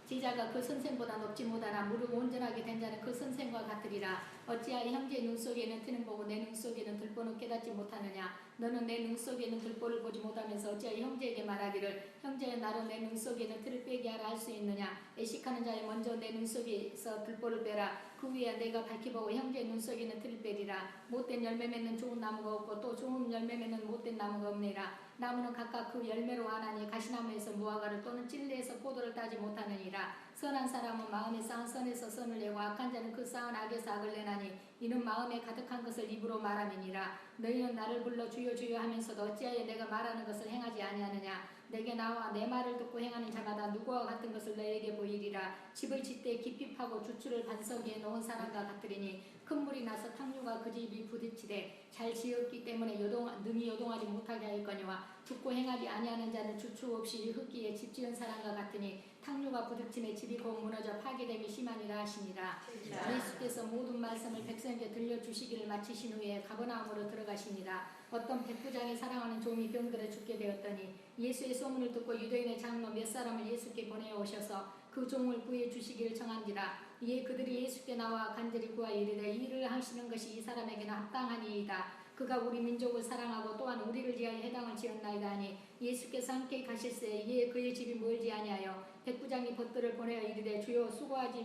제자가 그 선생보다 높지 못하나 무릇 온전하게 된 자는 그 선생과 같으리라 어찌하여 형제의 눈 속에는 트는 보고 내 눈 속에는 들보는 깨닫지 못하느냐 너는 내 눈 속에는 들보를 보지 못하면서 어찌하여 형제에게 말하기를 형제여 나로 내 눈 속에는 틀을 빼게 하라 할 수 있느냐 애식하는 자여 먼저 내 눈 속에서 들보를 빼라 그 후에 내가 밝히보고 형제의 눈 속에는 틀을 빼리라 못된 열매 맺는 좋은 나무가 없고 또 좋은 열매 맺는 못된 나무가 없느니라 나무는 각각 그 열매로 아나니 가시나무에서 무화과를 또는 찔레에서 포도를 따지 못하느니라 선한 사람은 마음에 쌓은 선에서 선을 내고 악한 자는 그 쌓은 악에서 악을 내나니 이는 마음에 가득한 것을 입으로 말함이니라 너희는 나를 불러 주여 주여 하면서도 어찌하여 내가 말하는 것을 행하지 아니하느냐 내게 나와 내 말을 듣고 행하는 자마다 누구와 같은 것을 너희에게 보이리라 집을 짓되 깊이 파고 주추를 반석 위에 놓은 사람과 같으리니 큰 물이 나서 탕류가 그 집이 부딪히되 잘 지었기 때문에 능히 요동하지 못하게 하였거니와 듣고 행하지 아니하는 자는 주추 없이 흙기에 집 지은 사람과 같으니 탕류가 부딪힘에 집이 곧 무너져 파괴됨이 심하니라 하시니라 예수께서 모든 말씀을 백성에게 들려주시기를 마치신 후에 가버나움으로 들어가시니라 어떤 백부장이 사랑하는 종이 병들어 죽게 되었더니 예수의 소문을 듣고 유대인의 장로 몇 사람을 예수께 보내오셔서 그 종을 구해 주시기를 청한지라 이에 그들이 예수께 나와 간절히 구하여 이르되 이 일을 하시는 것이 이 사람에게는 합당하니이다 그가 우리 민족을 사랑하고 또한 우리를 위하여 해당을 지었나이다 하니 예수께서 함께 가실새 이에 그의 집이 멀지 아니하여 백부장이 벗들을 보내어 이르되 주여 수고하지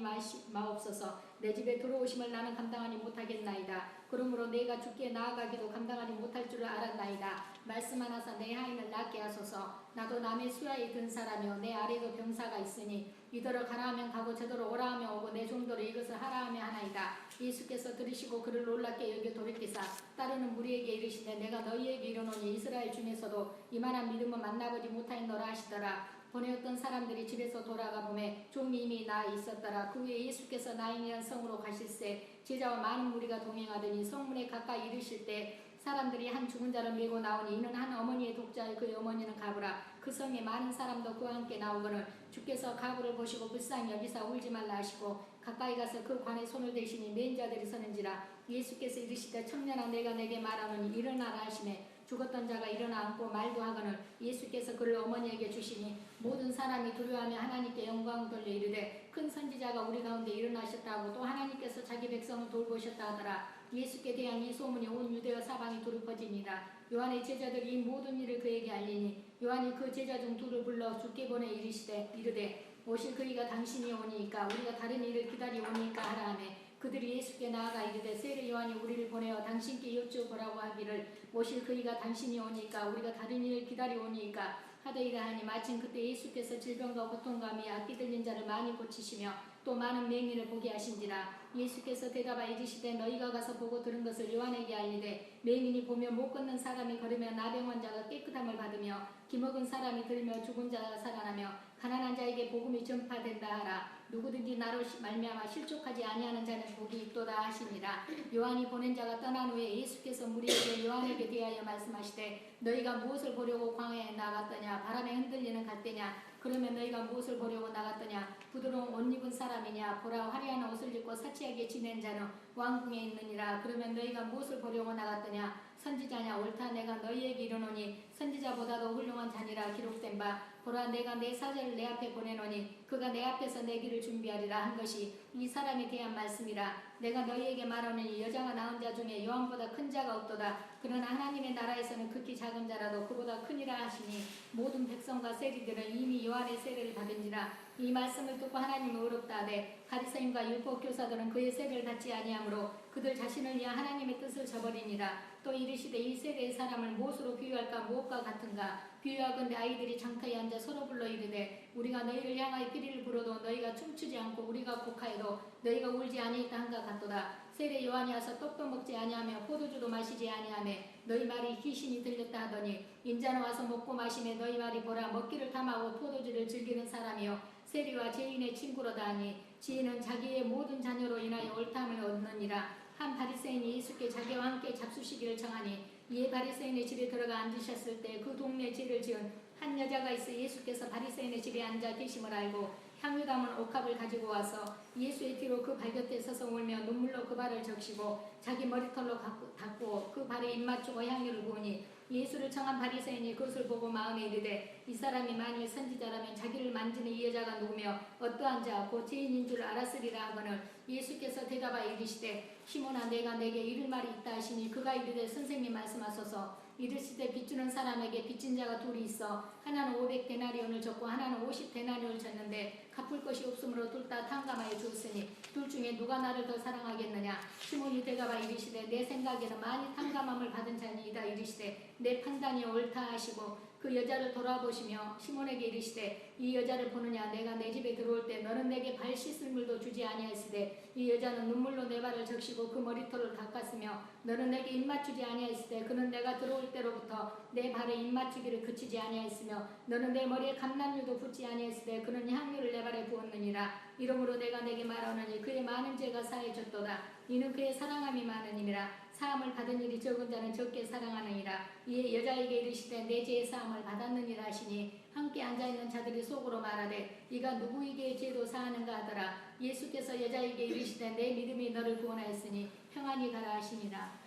마옵소서 내 집에 들어오심을 나는 감당하지 못하겠나이다 그러므로 내가 주께 나아가기도 감당하지 못할 줄을 알았나이다 말씀하나사 내 하인을 낫게 하소서 나도 남의 수하에 든 사람이요 내 아래도 병사가 있으니 이더러 가라 하면 가고 저더러 오라 하면 오고 내 종도로 이것을 하라 하면 하나이다 예수께서 들으시고 그를 놀랍게 여겨 돌이키사 따르는 무리에게 이르시되 내가 너희에게 이르노니 이스라엘 중에서도 이만한 믿음은 만나보지 못하였노라 하시더라 보내었던 사람들이 집에서 돌아가 보매 종이 이미 나 있었더라 그 후에 예수께서 나인이란 성으로 가실새 제자와 많은 무리가 동행하더니 성문에 가까이 이르실 때 사람들이 한 죽은 자를 메고 나오니 이는 한 어머니의 독자의 그의 어머니는 가부라 그 성에 많은 사람도 그와 함께 나오거늘 주께서 가부를 보시고 불쌍히 여기사 울지 말라 하시고 가까이 가서 그 관에 손을 대시니 맨 자들이 서는지라 예수께서 이르시되 청년아 내가 내게 말하노니 일어나라 하시매 죽었던 자가 일어나 앉고 말도 하거늘 예수께서 그를 어머니에게 주시니 모든 사람이 두려워하며 하나님께 영광을 돌려 이르되 큰 선지자가 우리 가운데 일어나셨다고 또 하나님께서 자기 백성을 돌보셨다 하더라 예수께 대한 이 소문이 온 유대와 사방이 두루 퍼지니라 요한의 제자들이 이 모든 일을 그에게 알리니 요한이 그 제자 중 둘을 불러 주께 보내 이르되 오실 그이가 당신이 오니까 우리가 다른 일을 기다리오니까 하라 하매 그들이 예수께 나아가 이르되 세례 요한이 우리를 보내어 당신께 여쭈어보라고 하기를 오실 그이가 당신이 오니까 우리가 다른 일을 기다리오니까 하되이라 하니 마침 그때 예수께서 질병과 고통감이 악기 들린 자를 많이 고치시며 또 많은 맹인을 보게 하신지라 예수께서 대답하여 이르시되 너희가 가서 보고 들은 것을 요한에게 알리되 맹인이 보며 못 걷는 사람이 걸으며 나병 환자가 깨끗함을 받으며 기먹은 사람이 들며 죽은 자가 살아나며 가난한 자에게 복음이 전파된다 하라 누구든지 나로 말미암아 실족하지 아니하는 자는 복이 있도다 하시니라 요한이 보낸 자가 떠난 후에 예수께서 무리에게 요한에게 대하여 말씀하시되 너희가 무엇을 보려고 광야에 나갔더냐 바람에 흔들리는 갈대냐 그러면 너희가 무엇을 보려고 나갔더냐 부드러운 옷 입은 사람이냐 보라 화려한 옷을 입고 사치하게 지낸 자는 왕궁에 있느니라 그러면 너희가 무엇을 보려고 나갔더냐 선지자냐 옳다 내가 너희에게 이르노니 선지자보다도 훌륭한 자니라 기록된 바 보라 내가 내 사자를 내 앞에 보내노니 그가 내 앞에서 내 길을 준비하리라 한 것이 이 사람에 대한 말씀이라 내가 너희에게 말하노니 여자가 낳은 자 중에 요한보다 큰 자가 없도다 그러나 하나님의 나라에서는 극히 작은 자라도 그보다 크니라 하시니 모든 백성과 세리들은 이미 요한의 세례를 받은지라 이 말씀을 듣고 하나님을 의롭다 하되 바리새인과 율법교사들은 그의 세례를 받지 아니하므로 그들 자신을 위한 하나님의 뜻을 저버리니라 또 이르시되 이 세대의 사람을 무엇으로 비유할까 무엇과 같은가 비유하건대 아이들이 장터에 앉아 서로 불러 이르되 우리가 너희를 향하여 피리를 불어도 너희가 춤추지 않고 우리가 곡하여도 너희가 울지 아니했다 한가 같도다 세례 요한이 와서 떡도 먹지 아니하며 포도주도 마시지 아니하며 너희 말이 귀신이 들렸다 하더니 인자는 와서 먹고 마시며 너희 말이 보라 먹기를 탐하고 포도주를 즐기는 사람이요 세리와 죄인의 친구로다 하니 지혜는 자기의 모든 자녀로 인하여 옳다함을 얻느니라 한 바리새인이 예수께 자기와 함께 잡수시기를 청하니 이에 바리새인의 집에 들어가 앉으셨을 때 그 동네에 죄를 지은 한 여자가 있어 예수께서 바리새인의 집에 앉아 계심을 알고 향유 담은 옥합을 가지고 와서 예수의 뒤로 그 발 곁에 서서 울며 눈물로 그 발을 적시고 자기 머리털로 닦고 그 발에 입 맞추고 향유를 부으니 예수를 청한 바리새인이 그것을 보고 마음에 이르되 이 사람이 만일 선지자라면 자기를 만지는 이 여자가 누구며 어떠한 자 곧 죄인인 줄 알았으리라 하거늘 예수께서 대답하여 이르시되 시몬아 내가 내게 이를 말이 있다 하시니 그가 이르되 선생님 말씀하소서. 이르시되 빚주는 사람에게 빚진 자가 둘이 있어 하나는 500데나리온을 줬고 하나는 50데나리온을 줬는데 갚을 것이 없으므로 둘 다 탕감하여 주었으니 둘 중에 누가 나를 더 사랑하겠느냐. 시몬이 대답하여 이르시되 내 생각에는 많이 탕감함을 받은 자니이다. 이르시되 내 판단이 옳다 하시고 그 여자를 돌아보시며 시몬에게 이르시되 이 여자를 보느냐. 내가 내 집에 들어올 때 너는 내게 발 씻을 물도 주지 아니하였으되 이 여자는 눈물로 내 발을 적시고 그 머리털을 닦았으며 너는 내게 입 맞추지 아니하였으되 그는 내가 들어올 때로부터 내 발에 입 맞추기를 그치지 아니하였으며 너는 내 머리에 감람유도 붓지 아니하였으되 그는 향유를 내 발에 부었느니라. 이러므로 내가 내게 말하노니 그의 많은 죄가 사해졌도다. 이는 그의 사랑함이 많으니라. 사함을 받은 일이 적은 자는 적게 사랑하느니라. 이에 여자에게 이르시되 내 죄의 사함을 받았느니라 하시니 함께 앉아있는 자들이 속으로 말하되 이가 누구에게 죄도 사하는가 하더라. 예수께서 여자에게 이르시되 내 믿음이 너를 구원하였으니 평안히 가라 하시니라.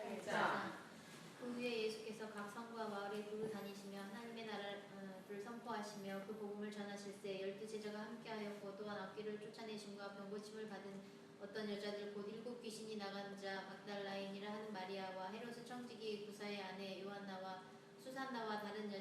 그 후에 예수께서 각 성과 마을에 두루 다니시며 하나님의 나라를 선포하시며 그 복음을 전하실세 12 제자가 함께하였고 또한 악귀를 쫓아내심과 병고침을 받은 어떤 여자들 곧 7 귀신이 나간 자 막달라인이라 하는 마리아와 헤롯의 청지기 구사의 아내 요한나와 수산나와 다른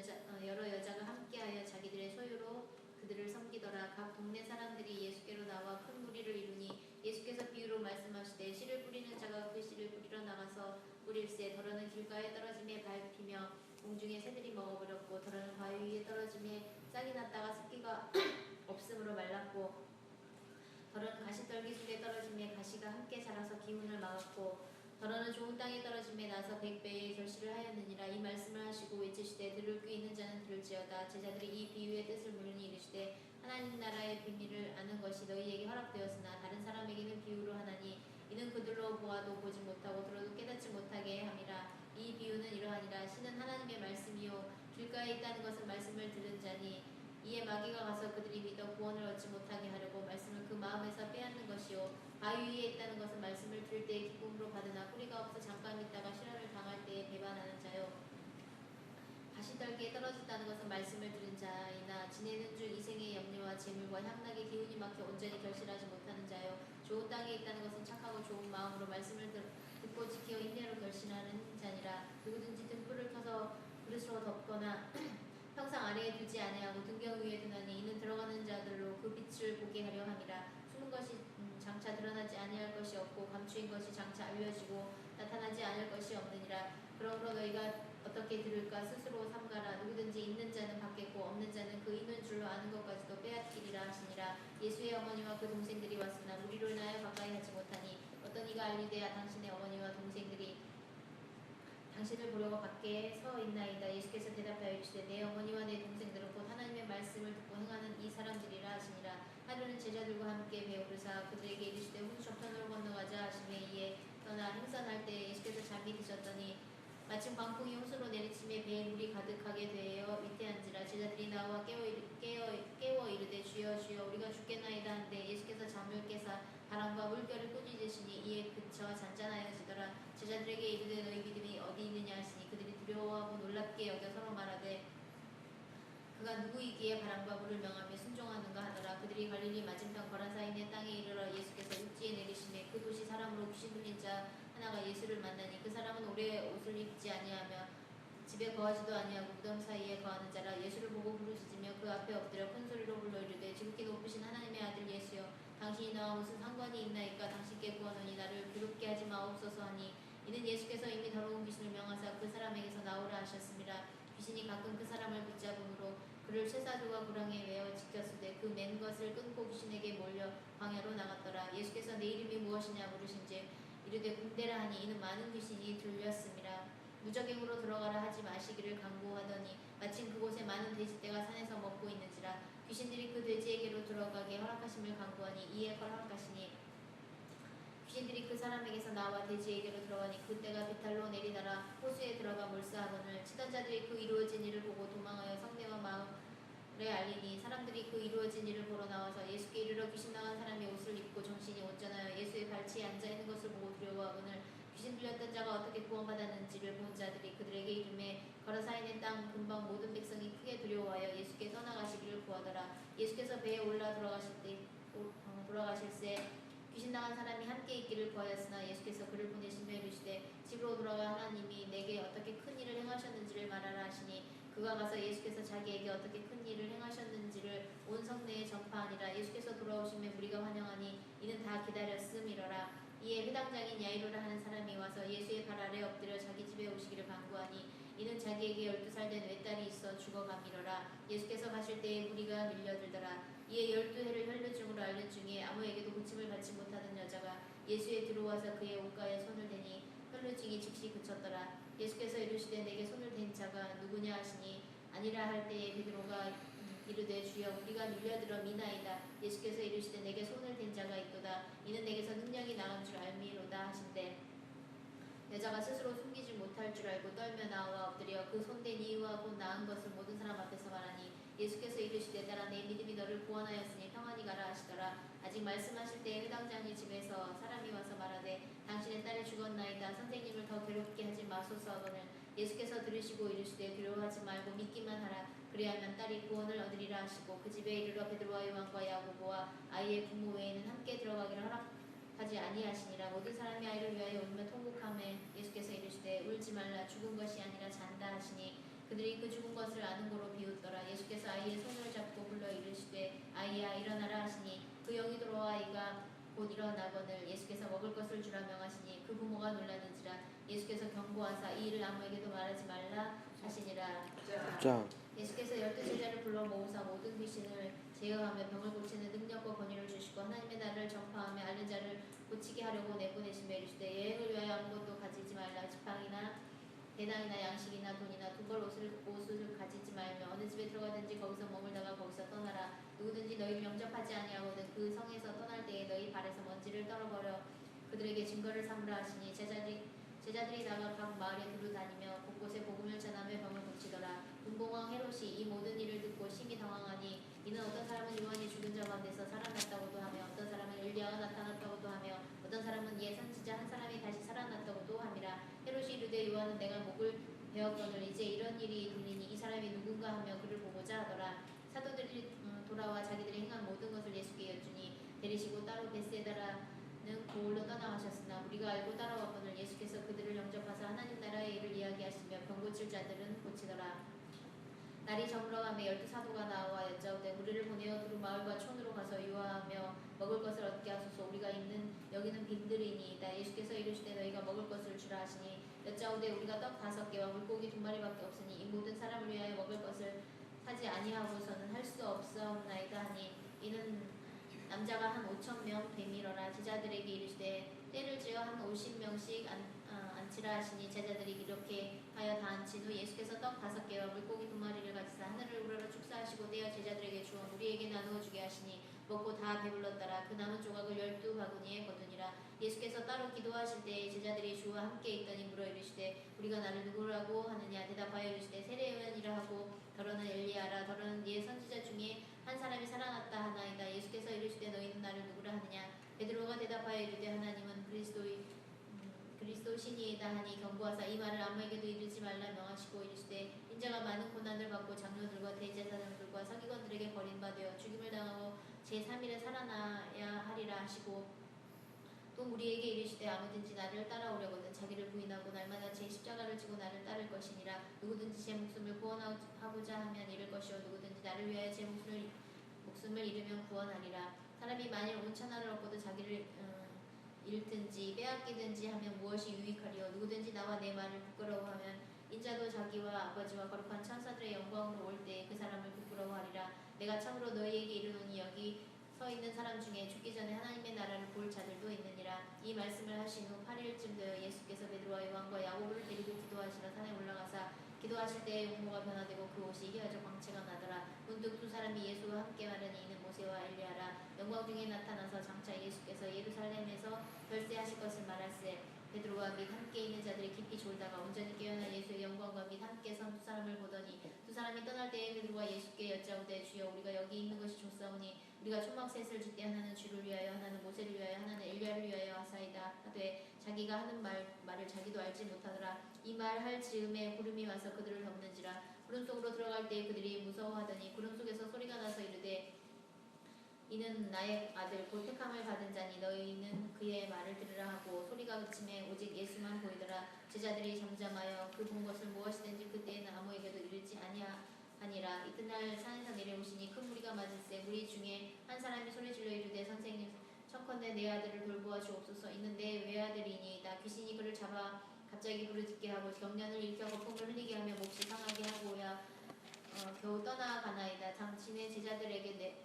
여러 여자가 함께하여 자기들의 소유로 그들을 섬기더라. 각 동네 사람들이 예수께로 나와 큰 무리를 이루니 예수께서 비유로 말씀하시되 씨를 뿌리는 자가 그 씨를 뿌리러 나가서 뿌릴새 더러는 길가에 떨어짐에 밟히며 공중에 새들이 먹어버렸고 더러는 바위 위에 떨어짐에 싹이 났다가 습기가 없으므로 말랐고 더러는 가시떨기 속에 떨어짐에 가시가 함께 자라서 기운을 막았고 더러는 좋은 땅에 떨어짐에 나서 100배의 결실을 하였느니라. 이 말씀을 하시고 외치시되 들을 귀 있는 자는 들을지어다. 제자들이 이 비유의 뜻을 물으니 이르시되 하나님 나라의 비밀을 아는 것이 너희에게 허락되었으나 다른 사람에게는 비유로 하나니 이는 그들로 보아도 보지 못하고 들어도 깨닫지 못하게 함이라. 이 비유는 이러하니라. 씨는 하나님의 말씀이요 길가에 있다는 것은 말씀을 들은 자니 이에 마귀가 가서 그들이 믿어 구원을 얻지 못하게 하려고 말씀을 그 마음에서 빼앗는 것이요 바위 위에 있다는 것은 말씀을 들을 때에 기쁨으로 받으나 뿌리가 없어 잠깐 있다가 시련을 당할 때에 배반하는 자요 가시떨기에 떨어졌다는 것은 말씀을 들은 자이나 지내는 중 이생의 염려와 재물과 향락의 기운이 막혀 온전히 결실하지 못하는 자요 좋은 땅에 있다는 것은 착하고 좋은 마음으로 말씀을 듣고 지켜 인내로 결실하는 자니라. 누구든지 등불을 켜서 그릇으로 덮거나 평상 아래에 두지 아니하고 등경 위에 두나니 이는 들어가는 자들로 그 빛을 보게 하려 함이라. 숨은 것이 장차 드러나지 아니할 것이 없고 감추인 것이 장차 알려지고 나타나지 않을 것이 없느니라. 그러므로 너희가 어떻게 들을까 스스로 삼가라. 누구든지 있는 자는 받겠고 없는 자는 그 있는 줄로 아는 것까지도 빼앗기리라 하시니라. 예수의 어머니와 그 동생들이 왔으나 무리로 인하여 가까이 하지 못하니 어떤 이가 알리되 당신의 어머니와 동생들이 당신을 보려고 밖에 서 있나이다. 예수께서 대답하여 이르시되 내 어머니와 내 동생들은 곧 하나님의 말씀을 듣고 행하는 이 사람들이라 하시니라. 하루는 제자들과 함께 배우르사 그들에게 이르시되 호수 저편으로 건너가자 하시매 이에 떠나 행선할 때 예수께서 잠이 드셨더니 마침 광풍이 호수로 내리침에 배에 물이 가득하게 되어 위태한지라. 제자들이 나와 깨워 이르되 주여 주여 우리가 죽겠나이다 한데 예수께서 잠을 깨사 바람과 물결을 꾸짖으시니 이에 그쳐 잔잔하여지더라. 제자들에게 이르되 너희 믿음이 어디 있느냐 하시니 그들이 두려워하고 놀랍게 여겨 서로 말하되 그가 누구이기에 바람과 물을 명하며 순종하는가 하더라. 그들이 갈릴리 맞은편 거라사인의 땅에 이르러 예수께서 육지에 내리시매 그 도시 사람으로 귀신 들린 자 하나가 예수를 만나니 그 사람은 오래 옷을 입지 아니하며 집에 거하지도 아니하고 무덤 사이에 거하는 자라. 예수를 보고 부르짖으며 그 앞에 엎드려 큰 소리로 불러 이르되 지극히 높으신 하나님의 아들 예수여 당신이 나와 무슨 상관이 있나이까. 당신께 구하노니 나를 괴롭게 하지 마옵소서 하니 이는 예수께서 이미 더러운 귀신을 명하사 그 사람에게서 나오라 하셨습니다. 귀신이 가끔 그 사람을 붙잡음으로 그를 쇠사슬과 구렁이에 매어 지켰으되 그 맨 것을 끊고 귀신에게 몰려 광야로 나갔더라. 예수께서 내 이름이 무엇이냐 물으신즉 이르되 군대라 하니 이는 많은 귀신이 들렸음이라. 무적행으로 들어가라 하지 마시기를 강구하더니 마침 그곳에 많은 돼지떼가 산에서 먹고 있는지라. 귀신들이 그 돼지에게로 들어가게 허락하심을 강구하니 이에 허락하시니 귀신들이 그 사람에게서 나와 돼지에게로 들어가니 그때가 비탈로 내리다라 호수에 들어가 몰수하거늘 치던 자들이 그 이루어진 일을 보고 도망하여 성내와 마을에 알리니 사람들이 그 이루어진 일을 보러 나와서 예수께 이르러 귀신 나간 사람이 옷을 입고 정신이 온전하여 예수의 발치에 앉아있는 것을 보고 두려워하거늘 귀신 들렸던 자가 어떻게 구원받았는지를 본 자들이 그들에게 이르매 거라사 있는 땅 근방 모든 백성이 크게 두려워하여 예수께 떠나가시기를 구하더라. 예수께서 배에 올라 돌아가실새 귀신 나간 사람이 함께 있기를 구하였으나 예수께서 그를 보내시며 이르시되 집으로 돌아가 하나님이 내게 어떻게 큰 일을 행하셨는지를 말하라 하시니 그가 가서 예수께서 자기에게 어떻게 큰 일을 행하셨는지를 온 성내에 전파하니라. 예수께서 돌아오심에 무리가 환영하니 이는 다 기다렸음이러라. 이에 회당장인 야이로라 하는 사람이 와서 예수의 발 아래 엎드려 자기 집에 오시기를 간구하니 이는 자기에게 12살 된 외딸이 있어 죽어감이러라. 예수께서 가실 때에 무리가 밀려들더라. 이에 12해를 혈루증으로 앓는 중에 아무에게도 고침을 받지 못하던 여자가 예수에 들어와서 그의 옷가에 손을 대니 혈루증이 즉시 그쳤더라. 예수께서 이르시되 내게 손을 댄 자가 누구냐 하시니 아니라 할 때에 베드로가 이르되 주여 우리가 밀려들어 미나이다. 예수께서 이르시되 내게 손을 댄 자가 있도다. 이는 내게서 능력이 나온 줄 알미로다 하신대 여자가 스스로 숨기지 못할 줄 알고 떨며 나와 엎드려 그 손댄 이유와 곧 나은 것을 모든 사람 앞에서 말하니 예수께서 이르시되 딸아 내 믿음이 너를 구원하였으니 평안히 가라 하시더라. 아직 말씀하실 때에 회당장의 집에서 사람이 와서 말하되 당신의 딸이 죽었나이다. 선생님을 더 괴롭게 하지 마소서 하거늘 예수께서 들으시고 이르시되 두려워하지 말고 믿기만 하라. 그리하면 딸이 구원을 얻으리라 하시고 그 집에 이르러 베드로와 요한과 야고보와 아이의 부모 외에는 함께 들어가기를 허락하지 아니하시니라. 모든 사람이 아이를 위하여 울며 통곡하매 예수께서 이르시되 울지 말라. 죽은 것이 아니라 잔다 하시니 그들이 그 죽은 것을 아는 고로 비웃더라. 예수께서 아이의 손을 잡고 불러 이르시되 아이야 일어나라 하시니 그 영이 들어와 아이가 곧 일어나거늘 예수께서 먹을 것을 주라 명하시니 그 부모가 놀라는지라. 예수께서 경고하사 이 일을 아무에게도 말하지 말라 하시니라. 자, 예수께서 12제자를 불러 모으사 모든 귀신을 제어하며 병을 고치는 능력과 권위를 주시고 하나님의 나라를 전파하며 앓는 자를 고치게 하려고 내보내시며 이르시되 여행을 위하여 아무것도 가지지 말라. 지팡이나 배낭이나 양식이나 돈이나 두벌 옷을 가지지 말며 어느 집에 들어가든지 거기서 머물다가 거기서 떠나라. 누구든지 너희를 영접하지 아니하거든 그 성에서 떠날 때에 너희 발에서 먼지를 떨어버려 그들에게 증거를 삼으라 하시니 제자들이 나가 각 마을에 두루 다니며 곳곳에 복음을 전하며 병을 고치더라. 분봉왕 헤롯이 이 모든 일을 듣고 심히 당황하니 이는 어떤 사람은 요한이 죽은 자 가운데서 살아났다고도 하며 어떤 사람은 엘리야가 나타났다고도 하며 어떤 사람은 옛 선지자 한 사람이 다시 살아났다고도 함이라. 헤롯이 이르되 요한은 내가 목을 베었거늘 이제 이런 일이 들리니 이 사람이 누군가 하며 그를 보고자 하더라. 사도들이 돌아와 자기들이 행한 모든 것을 예수께 여쭈니 데리시고 따로 벳세다라는 고을로 떠나가셨으나 우리가 알고 따라왔거늘 예수께서 그들을 영접하사 하나님 나라의 일을 이야기하시며 병 고칠 자들은 고치더라. 날이 저물어가며 12사도가 나와 여짜오되 우리를 보내어 두루 마을과 촌으로 가서 유화하며 먹을 것을 얻게 하소서. 우리가 있는 여기는 빈들이니이다. 예수께서 이르시되 너희가 먹을 것을 주라 하시니 여짜오되 우리가 떡 5개와 물고기 2마리밖에 없으니 이 모든 사람을 위하여 먹을 것을 사지 아니하고서는 할 수 없사옵나이다 하니 이는 남자가 한 5,000명 되밀어라. 제자들에게 이르시되 때를 지어 한 50명씩 앉히라 하시니 제자들이 이렇게 하여 다 앉힌 후 예수께서 떡 5개와 물고기 2마리를 가지사 하늘을 우러러 축사하시고 떼어 제자들에게 주어 우리에게 나누어 주게 하시니 먹고 다 배불렀더라. 그 남은 조각을 12바구니에 거두니라. 예수께서 따로 기도하실 때에 제자들이 주와 함께 있더니 물어 이르시되 우리가 나를 누구라고 하느냐. 대답하여 이르시되 세례요한이라 하고 더러는 엘리야라 더러는 옛 선지자 중에 한 사람이 살아났다 하나이다. 예수께서 이르시되 너희는 나를 누구라 하느냐. 베드로가 대답하여 이르되 하나님은 그리스도시니이다 하니 경고하사 이 말을 아무에게도 이르지 말라 명하시고 이르시되 인자가 많은 고난을 받고 장로들과 대제사장들과 서기관들에게 버림받아 죽임을 당하고 제3일에 살아나야 하리라 하시고 또 우리에게 이르시되 아무든지 나를 따라오려거든 자기를 부인하고 날마다 제 십자가를 지고 나를 따를 것이니라. 누구든지 제 목숨을 구원하고자 하면 잃을 것이요 누구든지 나를 위하여 제 목숨을 잃으면 구원하리라. 사람이 만일 온 천하를 얻고도 자기를 잃든지 빼앗기든지 하면 무엇이 유익하리요. 누구든지 나와 내 말을 부끄러워하면 인자도 자기와 아버지와 거룩한 천사들의 영광으로 올 때에 그 사람을 부끄러워하리라. 내가 참으로 너희에게 이르노니 여기 서 있는 사람 중에 죽기 전에 하나님의 나라를 볼 자들도 있느니라. 이 말씀을 하신 후 8일쯤 되어 예수께서 베드로와 요한과 야고보를 데리고 기도하시러 산에 올라가사 기도하시 들어가실 때 용모가 변화되고 그 옷이 희어져 광채가 나더라. 문득 두 사람이 예수와 함께 마르니 이는 모세와 엘리야라. 영광 중에 나타나서 장차 예수께서 예루살렘에서 별세하실 것을 말할세. 베드로와 및 함께 있는 자들이 깊이 졸다가 온전히 깨어나 예수의 영광과 및 함께 선 두 사람을 보더니 두 사람이 떠날 때에 베드로가 예수께 여짜오되 주여 우리가 여기 있는 것이 좋사오니 우리가 초막셋을 짓되 하나는 주를 위하여 하나는 모세를 위하여 하나는 엘리야를 위하여 하사이다 하되 자기가 하는 말을 자기도 알지 못하더라. 이 말 할 즈음에 구름이 와서 그들을 덮는지라. 구름 속으로 들어갈 때에 그들이 무서워하더니 구름 속에서 소리가 나서 이르되 이는 나의 아들 곧 택함을 받은 자니 너희는 그의 말을 들으라 하고 소리가 그침에 오직 예수만 보이더라. 제자들이 잠잠하여 그 본 것을 무엇이든지 그때에는 아무에게도 이르지 아니하니라. 이튿날 산에서 내려오시니 큰 무리가 맞을세. 무리 중에 한 사람이 소리질러 이르되 선생님 청컨대 내 아들을 돌보아 주옵소서. 이는 내 외아들이니이다. 귀신이 그를 잡아 갑자기 부르짖게 하고 경련을 일으켜 거품을 흘리게 하며 몹시 상하게 하고야 겨우 떠나가나이다. 당신의 제자들에게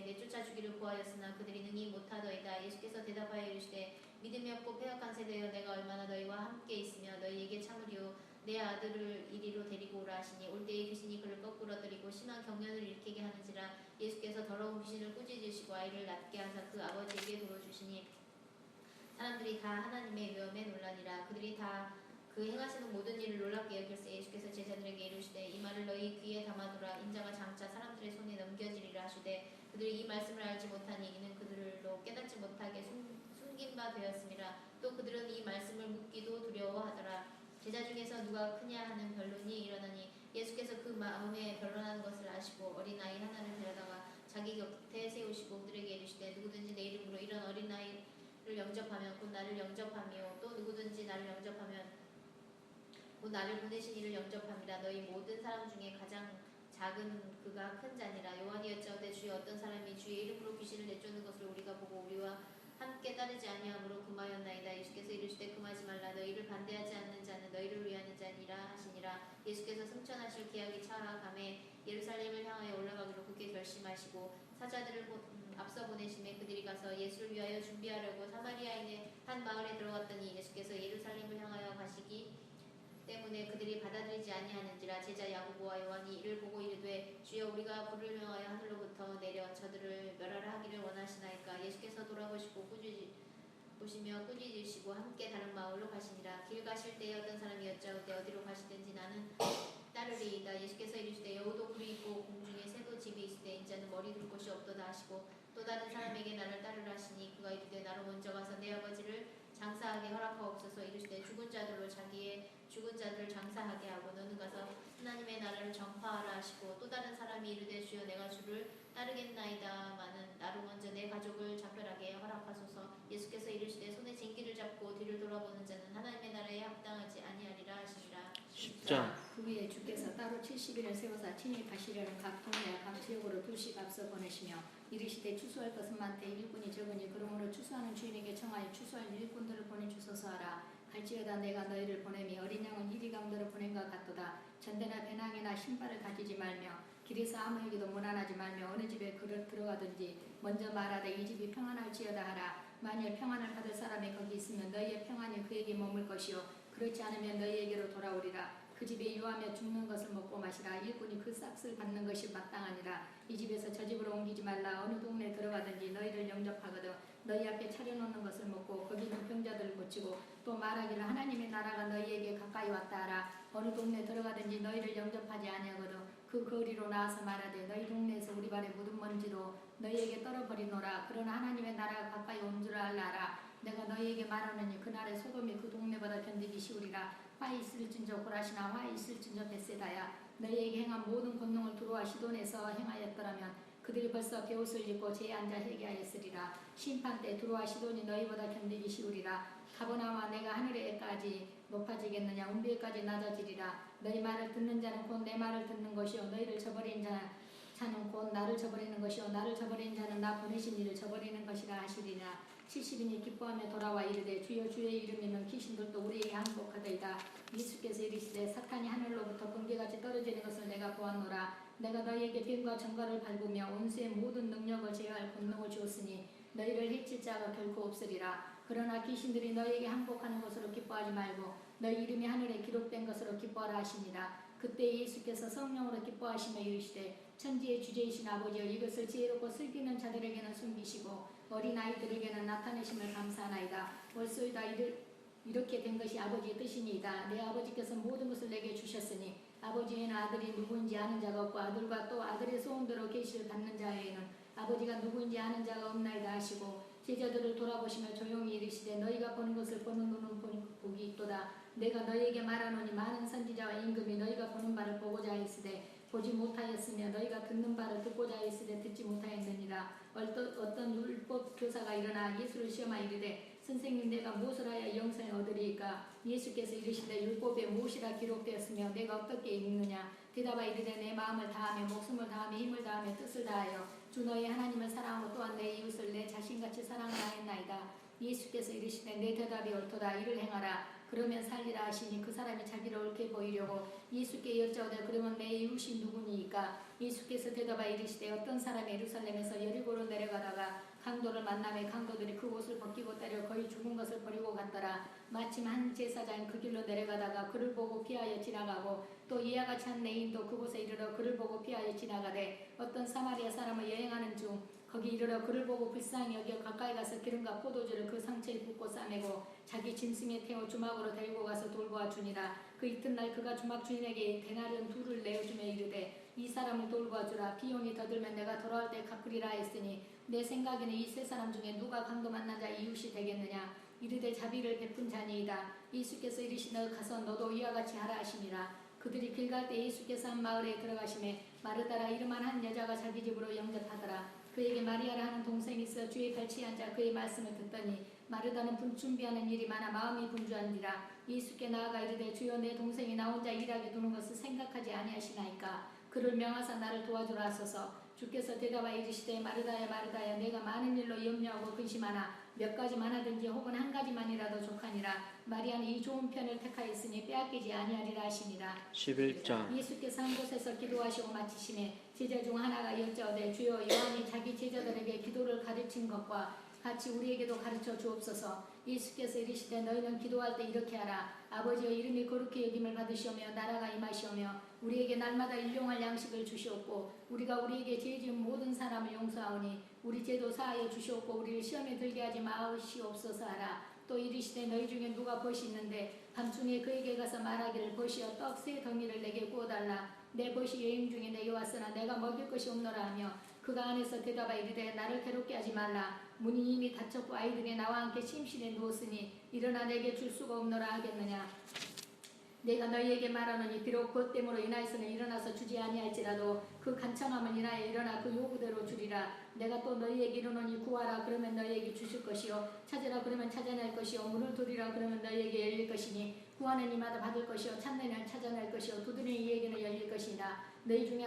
내쫓아 주기를 구하였으나 그들이 능히 못하더이다. 예수께서 대답하여 이르시되 믿음이 없고 패역한 세대여 내가 얼마나 너희와 함께 있으며 너희에게 참으리요. 내 아들을 이리로 데리고 오라 하시니 올 때에 귀신이 그를 거꾸러뜨리고 심한 경련을 일으키게 하는지라. 예수께서 더러운 귀신을 꾸짖으시고 아이를 낫게 하사 그 아버지에게 도와주시니 사람들이 다 하나님의 위엄에 놀라니라. 그들이 다 그 행하시는 모든 일을 놀랍게 여길세. 예수께서 제자들에게 이르시되 이 말을 너희 귀에 담아두라. 인자가 장차 사람들의 손에 넘겨지리라 하시되 그들이 이 말씀을 알지 못하니 이는 그들로 깨닫지 못하게 숨긴 바 되었음이라. 또 그들은 이 말씀을 묻기도 두려워하더라. 제자 중에서 누가 크냐 하는 변론이 일어나니 예수께서 그 마음에 변론하는 것을 아시고 어린아이 하나를 데려다가 자기 곁에 세우시고 그들에게 이르시되 누구든지 내 이름으로 이런 어린아이를 영접하면 곧 나를 영접하며 또 누구든지 나를 영접하면 곧 나를 보내신 이를 영접함이라. 너희 모든 사람 중에 가장 작은 그가 큰 자니라. 요한이 여짜오되 주여 어떤 사람이 주의 이름으로 귀신을 내쫓는 것을 우리가 보고 우리와 함께 따르지 아니하므로 금하였나이다. 예수께서 이르시되 금하지 말라. 너희를 반대하지 않는 자는 너희를 위하는 자니라 하시니라. 예수께서 승천하실 기약이 차감에 예루살렘을 향하여 올라가기로 굳게 결심하시고 사자들을 앞서 보내심에 그들이 가서 예수를 위하여 준비하려고 사마리아인의 한 마을에 들어갔더니 예수께서 예루살렘을 향하여 가시기 때문에 그들이 받아들이지 아니하는지라. 제자 야고보와 요한이 이를 보고 이르되 주여 우리가 불을 명하여 하늘로부터 내려 저들을 멸하라 하기를 원하시나이까. 예수께서 돌아보시고 꾸짖으시고 함께 다른 마을로 가시니라. 길 가실 때에 어떤 사람이 여짜오되 어디로 가시든지 나는 따르리이다. 예수께서 이르시되 여우도 굴이 있고 공중에 새도 집이 있으되 인자는 머리 둘 곳이 없도다 하시고 또 다른 사람에게 나를 따르라 하시니 그가 이르되 나로 먼저 가서 내 아버지를 장사하게 허락하옵소서. 이르시되 죽은 자들로 자기의 죽은 자들을 장사하게 하고 너는 가서 하나님의 나라를 전파하라 하시고 또 다른 사람이 이르되 주여 내가 주를 따르겠나이다마는 나로 먼저 내 가족을 작별하게 허락하소서. 예수께서 이르시되 손에 쟁기를 잡고 뒤를 돌아보는 자는 하나님의 나라에 합당하지 아니하리라 하시니라. 10장. 그 위에 주께서 따로 70일을 세워서 친히 가시려는 각 동네와 각 지역으로 둘씩 앞서 보내시며 이르시되 추수할 것은 많되 일꾼이 적으니 그러므로 추수하는 주인에게 청하여 추수할 일꾼들을 보내주소서 하라. 할지어다 내가 너희를 보내미 어린 양은 이리 가운데로 보낸 것 같도다. 전대나 배낭이나 신발을 가지지 말며 길에서 아무에게도 문안하지 말며 어느 집에 들어가든지 먼저 말하되 이 집이 평안할지어다 하라. 만일 평안을 받을 사람이 거기 있으면 너희의 평안이 그에게 머물 것이요 그렇지 않으면 너희에게로 돌아오리라. 그 집에 유하며 죽는 것을 먹고 마시라. 일꾼이 그 싹을 받는 것이 마땅하니라. 이 집에서 저 집으로 옮기지 말라. 어느 동네에 들어가든지 너희를 영접하거든 너희 앞에 차려놓는 것을 먹고 거기 있는 병자들을 고치고 또 말하기를 하나님의 나라가 너희에게 가까이 왔다 하라. 어느 동네에 들어가든지 너희를 영접하지 아니하거든 그 거리로 나와서 말하되 너희 동네에서 우리 발에 묻은 먼지도 너희에게 떨어버리노라. 그러나 하나님의 나라가 가까이 온 줄 알라. 내가 너희에게 말하노니 그날에 소돔이 그 동네보다 견디기 쉬우리라. 화 있을진저 고라시나 화 있을진저 벳세다야. 너희에게 행한 모든 권능을 두로와 시돈에서 행하였더라면 그들이 벌써 베옷을 입고 제에 앉아 회개하였으리라. 심판 때 두로와 시돈이 너희보다 견디기 쉬우리라. 가버나움아 내가 하늘에까지 높아지겠느냐 운비에까지 낮아지리라. 너희 말을 듣는 자는 곧 내 말을 듣는 것이요 너희를 저버린 자는 곧 나를 저버리는 것이요 나를 저버린 자는 나 보내신 이를 저버리는 것이라 하시리라. 70인이 기뻐하며 돌아와 이르되 주여 주의 이름 있는 귀신들도 우리에게 항복하더이다. 예수께서 이르시되 사탄이 하늘로부터 번개같이 떨어지는 것을 내가 보았노라. 내가 너희에게 뱀과 전갈을 밟으며 온수의 모든 능력을 제어할 권능을 주었으니 너희를 해칠 자가 결코 없으리라. 그러나 귀신들이 너희에게 항복하는 것으로 기뻐하지 말고 너희 이름이 하늘에 기록된 것으로 기뻐하라 하시니라. 그때 예수께서 성령으로 기뻐하시며 이르시되 천지의 주제이신 아버지여 이것을 지혜롭고 슬기는 자들에게는 숨기시고 어린아이들에게는 나타내심을 감사하나이다. 올소이다 이렇게 된 것이 아버지의 뜻이니이다. 내 아버지께서 모든 것을 내게 주셨으니 아버지에는 아들이 누구인지 아는 자가 없고 아들과 또 아들의 소원대로 계시를 받는 자에게는 아버지가 누구인지 아는 자가 없나이다 하시고 제자들을 돌아보시며 조용히 이르시되 너희가 보는 것을 보는 눈은 복이 있도다. 내가 너희에게 말하노니 많은 선지자와 임금이 너희가 보는 바를 보고자 했으되 보지 못하였으며 너희가 듣는 바를 듣고자 했으되 듣지 못하였느니라. 어떤 율법 교사가 일어나 예수를 시험하여 이르되 선생님 내가 무엇을 하여 영생을 얻으리이까? 예수께서 이르시되 율법에 무엇이라 기록되었으며 내가 어떻게 읽느냐? 대답하여 이르되 내 마음을 다하며 목숨을 다하며 힘을 다하며 뜻을 다하여 주 너희 하나님을 사랑하고 또한 내 이웃을 내 자신같이 사랑하라 했나이다. 예수께서 이르시되 내 대답이 옳도다. 이를 행하라. 그러면 살리라 하시니 그 사람이 자기를 옳게 보이려고 예수께 여짜오되 그러면 내 이웃이 누구니이까? 예수께서 대답하여 이르시되 어떤 사람이 예루살렘에서 여리고로 내려가다가 강도를 만나매 강도들이 그 옷을 벗기고 때려 거의 죽은 것을 버리고 갔더라. 마침 한 제사장이 그 길로 내려가다가 그를 보고 피하여 지나가고 또 이와 같이 한 레인도 그곳에 이르러 그를 보고 피하여 지나가되 어떤 사마리아 사람을 여행하는 중 거기 이르러 그를 보고 불쌍히 여겨 가까이 가서 기름과 포도주를 그 상처에 붓고 싸매고 자기 짐승에 태워 주막으로 데리고 가서 돌보아 주니라. 그 이튿날 그가 주막 주인에게 데나리온 둘을 내어주며 이르되 이 사람을 돌보아 주라. 비용이 더 들면 내가 돌아올 때 갚으리라 했으니 내 생각에는 이 세 사람 중에 누가 강도 만난 자 이웃이 되겠느냐? 이르되 자비를 베푼 자니이다. 예수께서 이르시되 가서 너도 이와 같이 하라 하시니라. 그들이 길 갈 때 예수께서 한 마을에 들어가시매 마르다라 이름한 한 여자가 자기 집으로 영접하더라. 그에게 마리아라 하는 동생이 있어 주의 발치에 앉아 그의 말씀을 듣더니 마르다는 준비하는 일이 많아 마음이 분주한지라. 예수께 나아가 이르되 주여 내 동생이 나 혼자 일하게 두는 것을 생각하지 아니하시나이까? 그를 명하사 나를 도와주라 하소서. 주께서 대답하여 이르시되 마르다야 마르다야 내가 많은 일로 염려하고 근심하나 몇 가지만 하든지 혹은 한 가지만이라도 족하니라. 마리아는 이 좋은 편을 택하였으니 빼앗기지 아니하리라 하시니라. 11장 예수께서 한 곳에서 기도하시고 마치심에 제자 중 하나가 여짜오되 주여 요한이 자기 제자들에게 기도를 가르친 것과 같이 우리에게도 가르쳐 주옵소서. 예수께서 이르시되 너희는 기도할 때 이렇게 하라. 아버지여 이름이 거룩히 여김을 받으시오며 나라가 임하시오며 우리에게 날마다 일용할 양식을 주시옵고 우리가 우리에게 죄 지은 모든 사람을 용서하오니 우리 죄도 사하여 주시옵고 우리를 시험에 들게 하지 마시옵소서 하라. 또 이르시되 너희 중에 누가 벗이 있는데 밤중에 그에게 가서 말하기를 벗이여 떡 세 덩이를 내게 구워달라. 내 벗이 여행 중에 내게 왔으나 내가 먹일 것이 없노라 하며 그가 안에서 대답하여 이르되 나를 괴롭게 하지 말라. 문이 이미 닫혔고 아이들이 나와 함께 침실에 누웠으니 일어나 내게 줄 수가 없노라 하겠느냐. 내가 너희에게 말하노니 비록 그것 때문으로 인하여서는 일어나서 주지 아니할지라도 그 간청함을 인하여 일어나 그 요구대로 주리라. 내가 또 너희에게 이르노니 구하라 그러면 너희에게 주실 것이요 찾으라 그러면 찾아낼 것이요 문을 두드리라 그러면 너희에게 열릴 것이니 구하는 이마다 받을 것이요 찾는 이는 찾아낼 것이요 두드리는 이에게는 열릴 것이니라. 너희 중에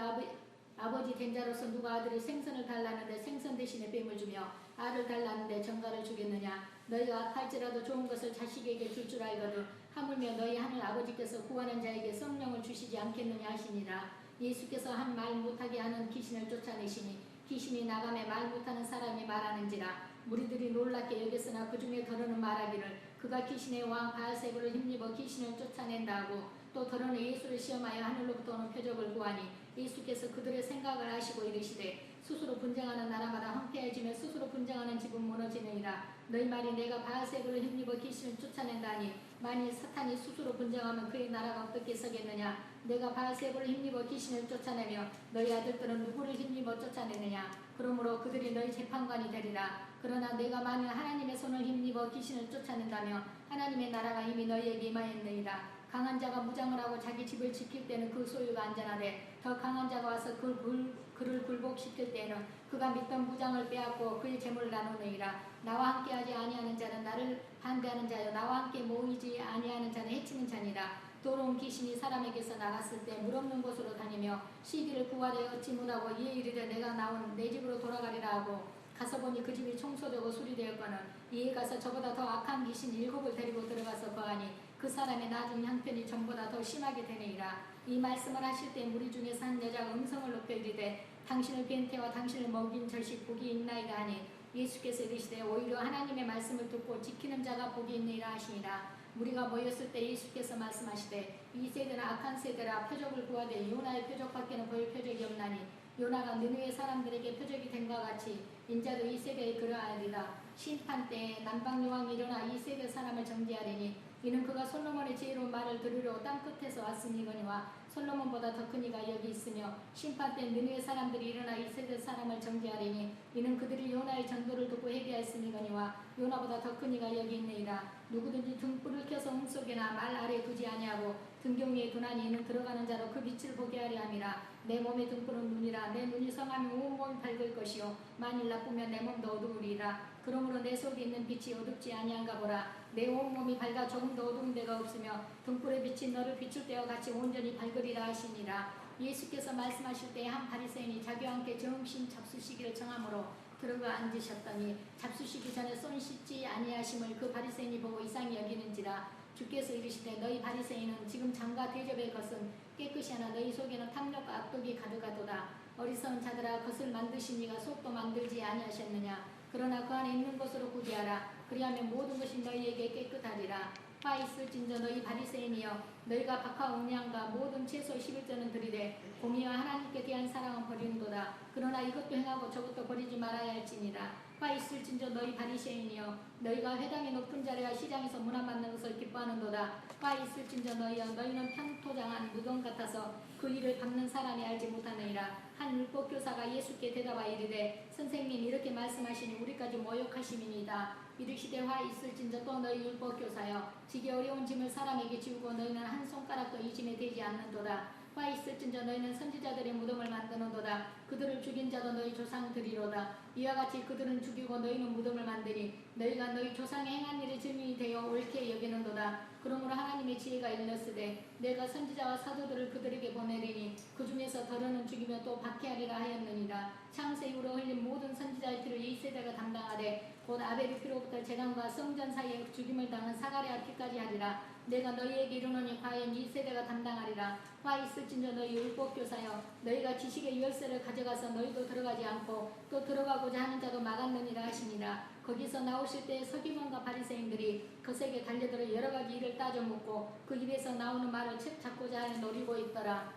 아버지 된 자로서 누가 아들이 생선을 달라는데 생선 대신에 뱀을 주며 알을 달라는데 정갈을 주겠느냐. 너희가 악할지라도 좋은 것을 자식에게 줄 줄 알거든 하물며 너희 하늘 아버지께서 구하는 자에게 성령을 주시지 않겠느냐 하시니라. 예수께서 한 말 못하게 하는 귀신을 쫓아내시니 귀신이 나가매 말 못하는 사람이 말하는지라. 무리들이 놀랍게 여겼으나 그 중에 더러는 말하기를 그가 귀신의 왕 바알세불을 힘입어 귀신을 쫓아낸다 하고 또 더러는 예수를 시험하여 하늘로부터 오는 표적을 구하니 예수께서 그들의 생각을 아시고 이르시되 스스로 분쟁하는 나라마다 황폐해지며 스스로 분쟁하는 집은 무너지느니라. 너희 말이 내가 바알세불을 힘입어 귀신을 쫓아낸다니 만일 사탄이 스스로 분쟁하면 그의 나라가 어떻게 서겠느냐. 내가 바알세불을 힘입어 귀신을 쫓아내며 너희 아들들은 누구를 힘입어 쫓아내느냐. 그러므로 그들이 너희 재판관이 되리라. 그러나 내가 만일 하나님의 손을 힘입어 귀신을 쫓아낸다며 하나님의 나라가 이미 너희에게 임하였느니라. 강한 자가 무장을 하고 자기 집을 지킬 때는 그 소유가 안전하되 더 강한 자가 와서 그를 굴복시킬 때는 그가 믿던 무장을 빼앗고 그의 재물을 나누느니라. 나와 함께하지 아니하는 자는 나를 반대하는 자요 나와 함께 모이지 아니하는 자는 해치는 자니라. 더러운 귀신이 사람에게서 나갔을 때 물 없는 곳으로 다니며 시기를 구하되 얻지 못하고 이에 이르되 내가 나온 내 집으로 돌아가리라 하고 가서 보니 그 집이 청소되고 수리되었거늘 이에 가서 저보다 더 악한 귀신 7을 데리고 들어가서 거하니 그 사람의 나중 형편이 전보다 더 심하게 되느니라. 이 말씀을 하실 때 무리 중에서 한 여자가 음성을 높여 이르되 당신을 뵌 태와 당신을 먹인 절식 복이 있나이다 하니 예수께서 이르시되 오히려 하나님의 말씀을 듣고 지키는 자가 복이 있느니라 하시니라. 우리가 모였을 때 예수께서 말씀하시되 이 세대는 악한 세대라 표적을 구하되 요나의 표적밖에는 보일 표적이 없나니 요나가 느느웨 사람들에게 표적이 된과 같이 인자도 이 세대에 그러하리라. 심판 때에 남방 여왕이 일어나 이 세대 사람을 정죄하리니 이는 그가 솔로몬의 지혜로운 말을 들으려 땅끝에서 왔으니거니와 솔로몬보다 더 큰 이가 여기 있으며 심판 때 느느웨 사람들이 일어나 이 세대 사람을 정죄하리니 이는 그들이 요나의 전도를 듣고 회개하였으니거니와 요나보다 더 큰 이가 여기 있느니라. 누구든지 등불을 켜서 홍속에나 말 아래 두지 아니하고 등경 위에 두나니 이는 들어가는 자로 그 빛을 보게 하려 함이라. 내 몸의 등불은 눈이라. 내 눈이 성하면 온 몸이 밝을 것이요 만일 나쁘면 내 몸도 어두우리라. 그러므로 내 속에 있는 빛이 어둡지 아니한가 보라. 내 온 몸이 밝아 조금도 어두운 데가 없으며 등불의 빛이 너를 비출 때와 같이 온전히 밝으리라 하시니라. 예수께서 말씀하실 때 한 바리새인이 자기와 함께 점심 잡수시기를 정하므로 들어가 앉으셨더니 잡수시기 전에 손 씻지 아니하심을 그 바리새인이 보고 이상히 여기는지라. 주께서 이르시되 너희 바리새인은 지금 장과 대접의 것은 깨끗이 하나 너희 속에는 탐욕과 악독이 가득하도다. 어리석은 자들아 것을 만드신 이가 속도 만들지 아니하셨느냐. 그러나 그 안에 있는 것으로 구제하라. 그리하면 모든 것이 너희에게 깨끗하리라. 화 있을진저 너희 바리새인이여 너희가 박하 음양과 모든 채소 11조는 드리되 공의와 하나님께 대한 사랑은 버리는도다. 그러나 이것도 행하고 저것도 버리지 말아야 할지니라. 화 있을진저 너희 바리새인이여 너희가 회당의 높은 자리와 시장에서 문안받는 것을 기뻐하는도다. 화 있을진저 너희여 너희는 평토장한 무덤 같아서 그 일을 갚는 사람이 알지 못하느니라. 한 율법교사가 예수께 대답하여 이르되 선생님 이렇게 말씀하시니 우리까지 모욕하심이니이다. 이르시되 화 있을진저 또 너희 율법교사여 지기 어려운 짐을 사람에게 지우고 너희는 한 손가락도 이 짐에 대지 않는도다. 화 있을진저 너희는 선지자들의 무덤을 만드는도다. 그들을 죽인 자도 너희 조상들이로다. 이와 같이 그들은 죽이고 너희는 무덤을 만드니 너희가 너희 조상의 행한 일의 증인이 되어 옳게 여기는도다. 그러므로 하나님의 지혜가 일렀으되 내가 선지자와 사도들을 그들에게 보내리니 그 중에서 더러는 죽이며 또 박해하리라 하였느니라. 창세 이후로 흘린 모든 선지자의 피를 이 세대가 담당하되 곧 아벨의 피로부터 제단과 성전 사이에 죽임을 당한 사가랴 피까지 하리라. 내가 너희에게 이르노니 과연 이 세대가 담당하리라. 화 있을진저 너희 율법교사여 너희가 지식의 열쇠를 가져가서 너희도 들어가지 않고 또 들어가고자 하는 자도 막았느니라 하시니라. 거기서 나오실 때 서기관과 바리새인들이 그에게 달려들어 여러 가지 일을 따져 묻고 그 입에서 나오는 말을 책 잡고자 하여 노리고 있더라.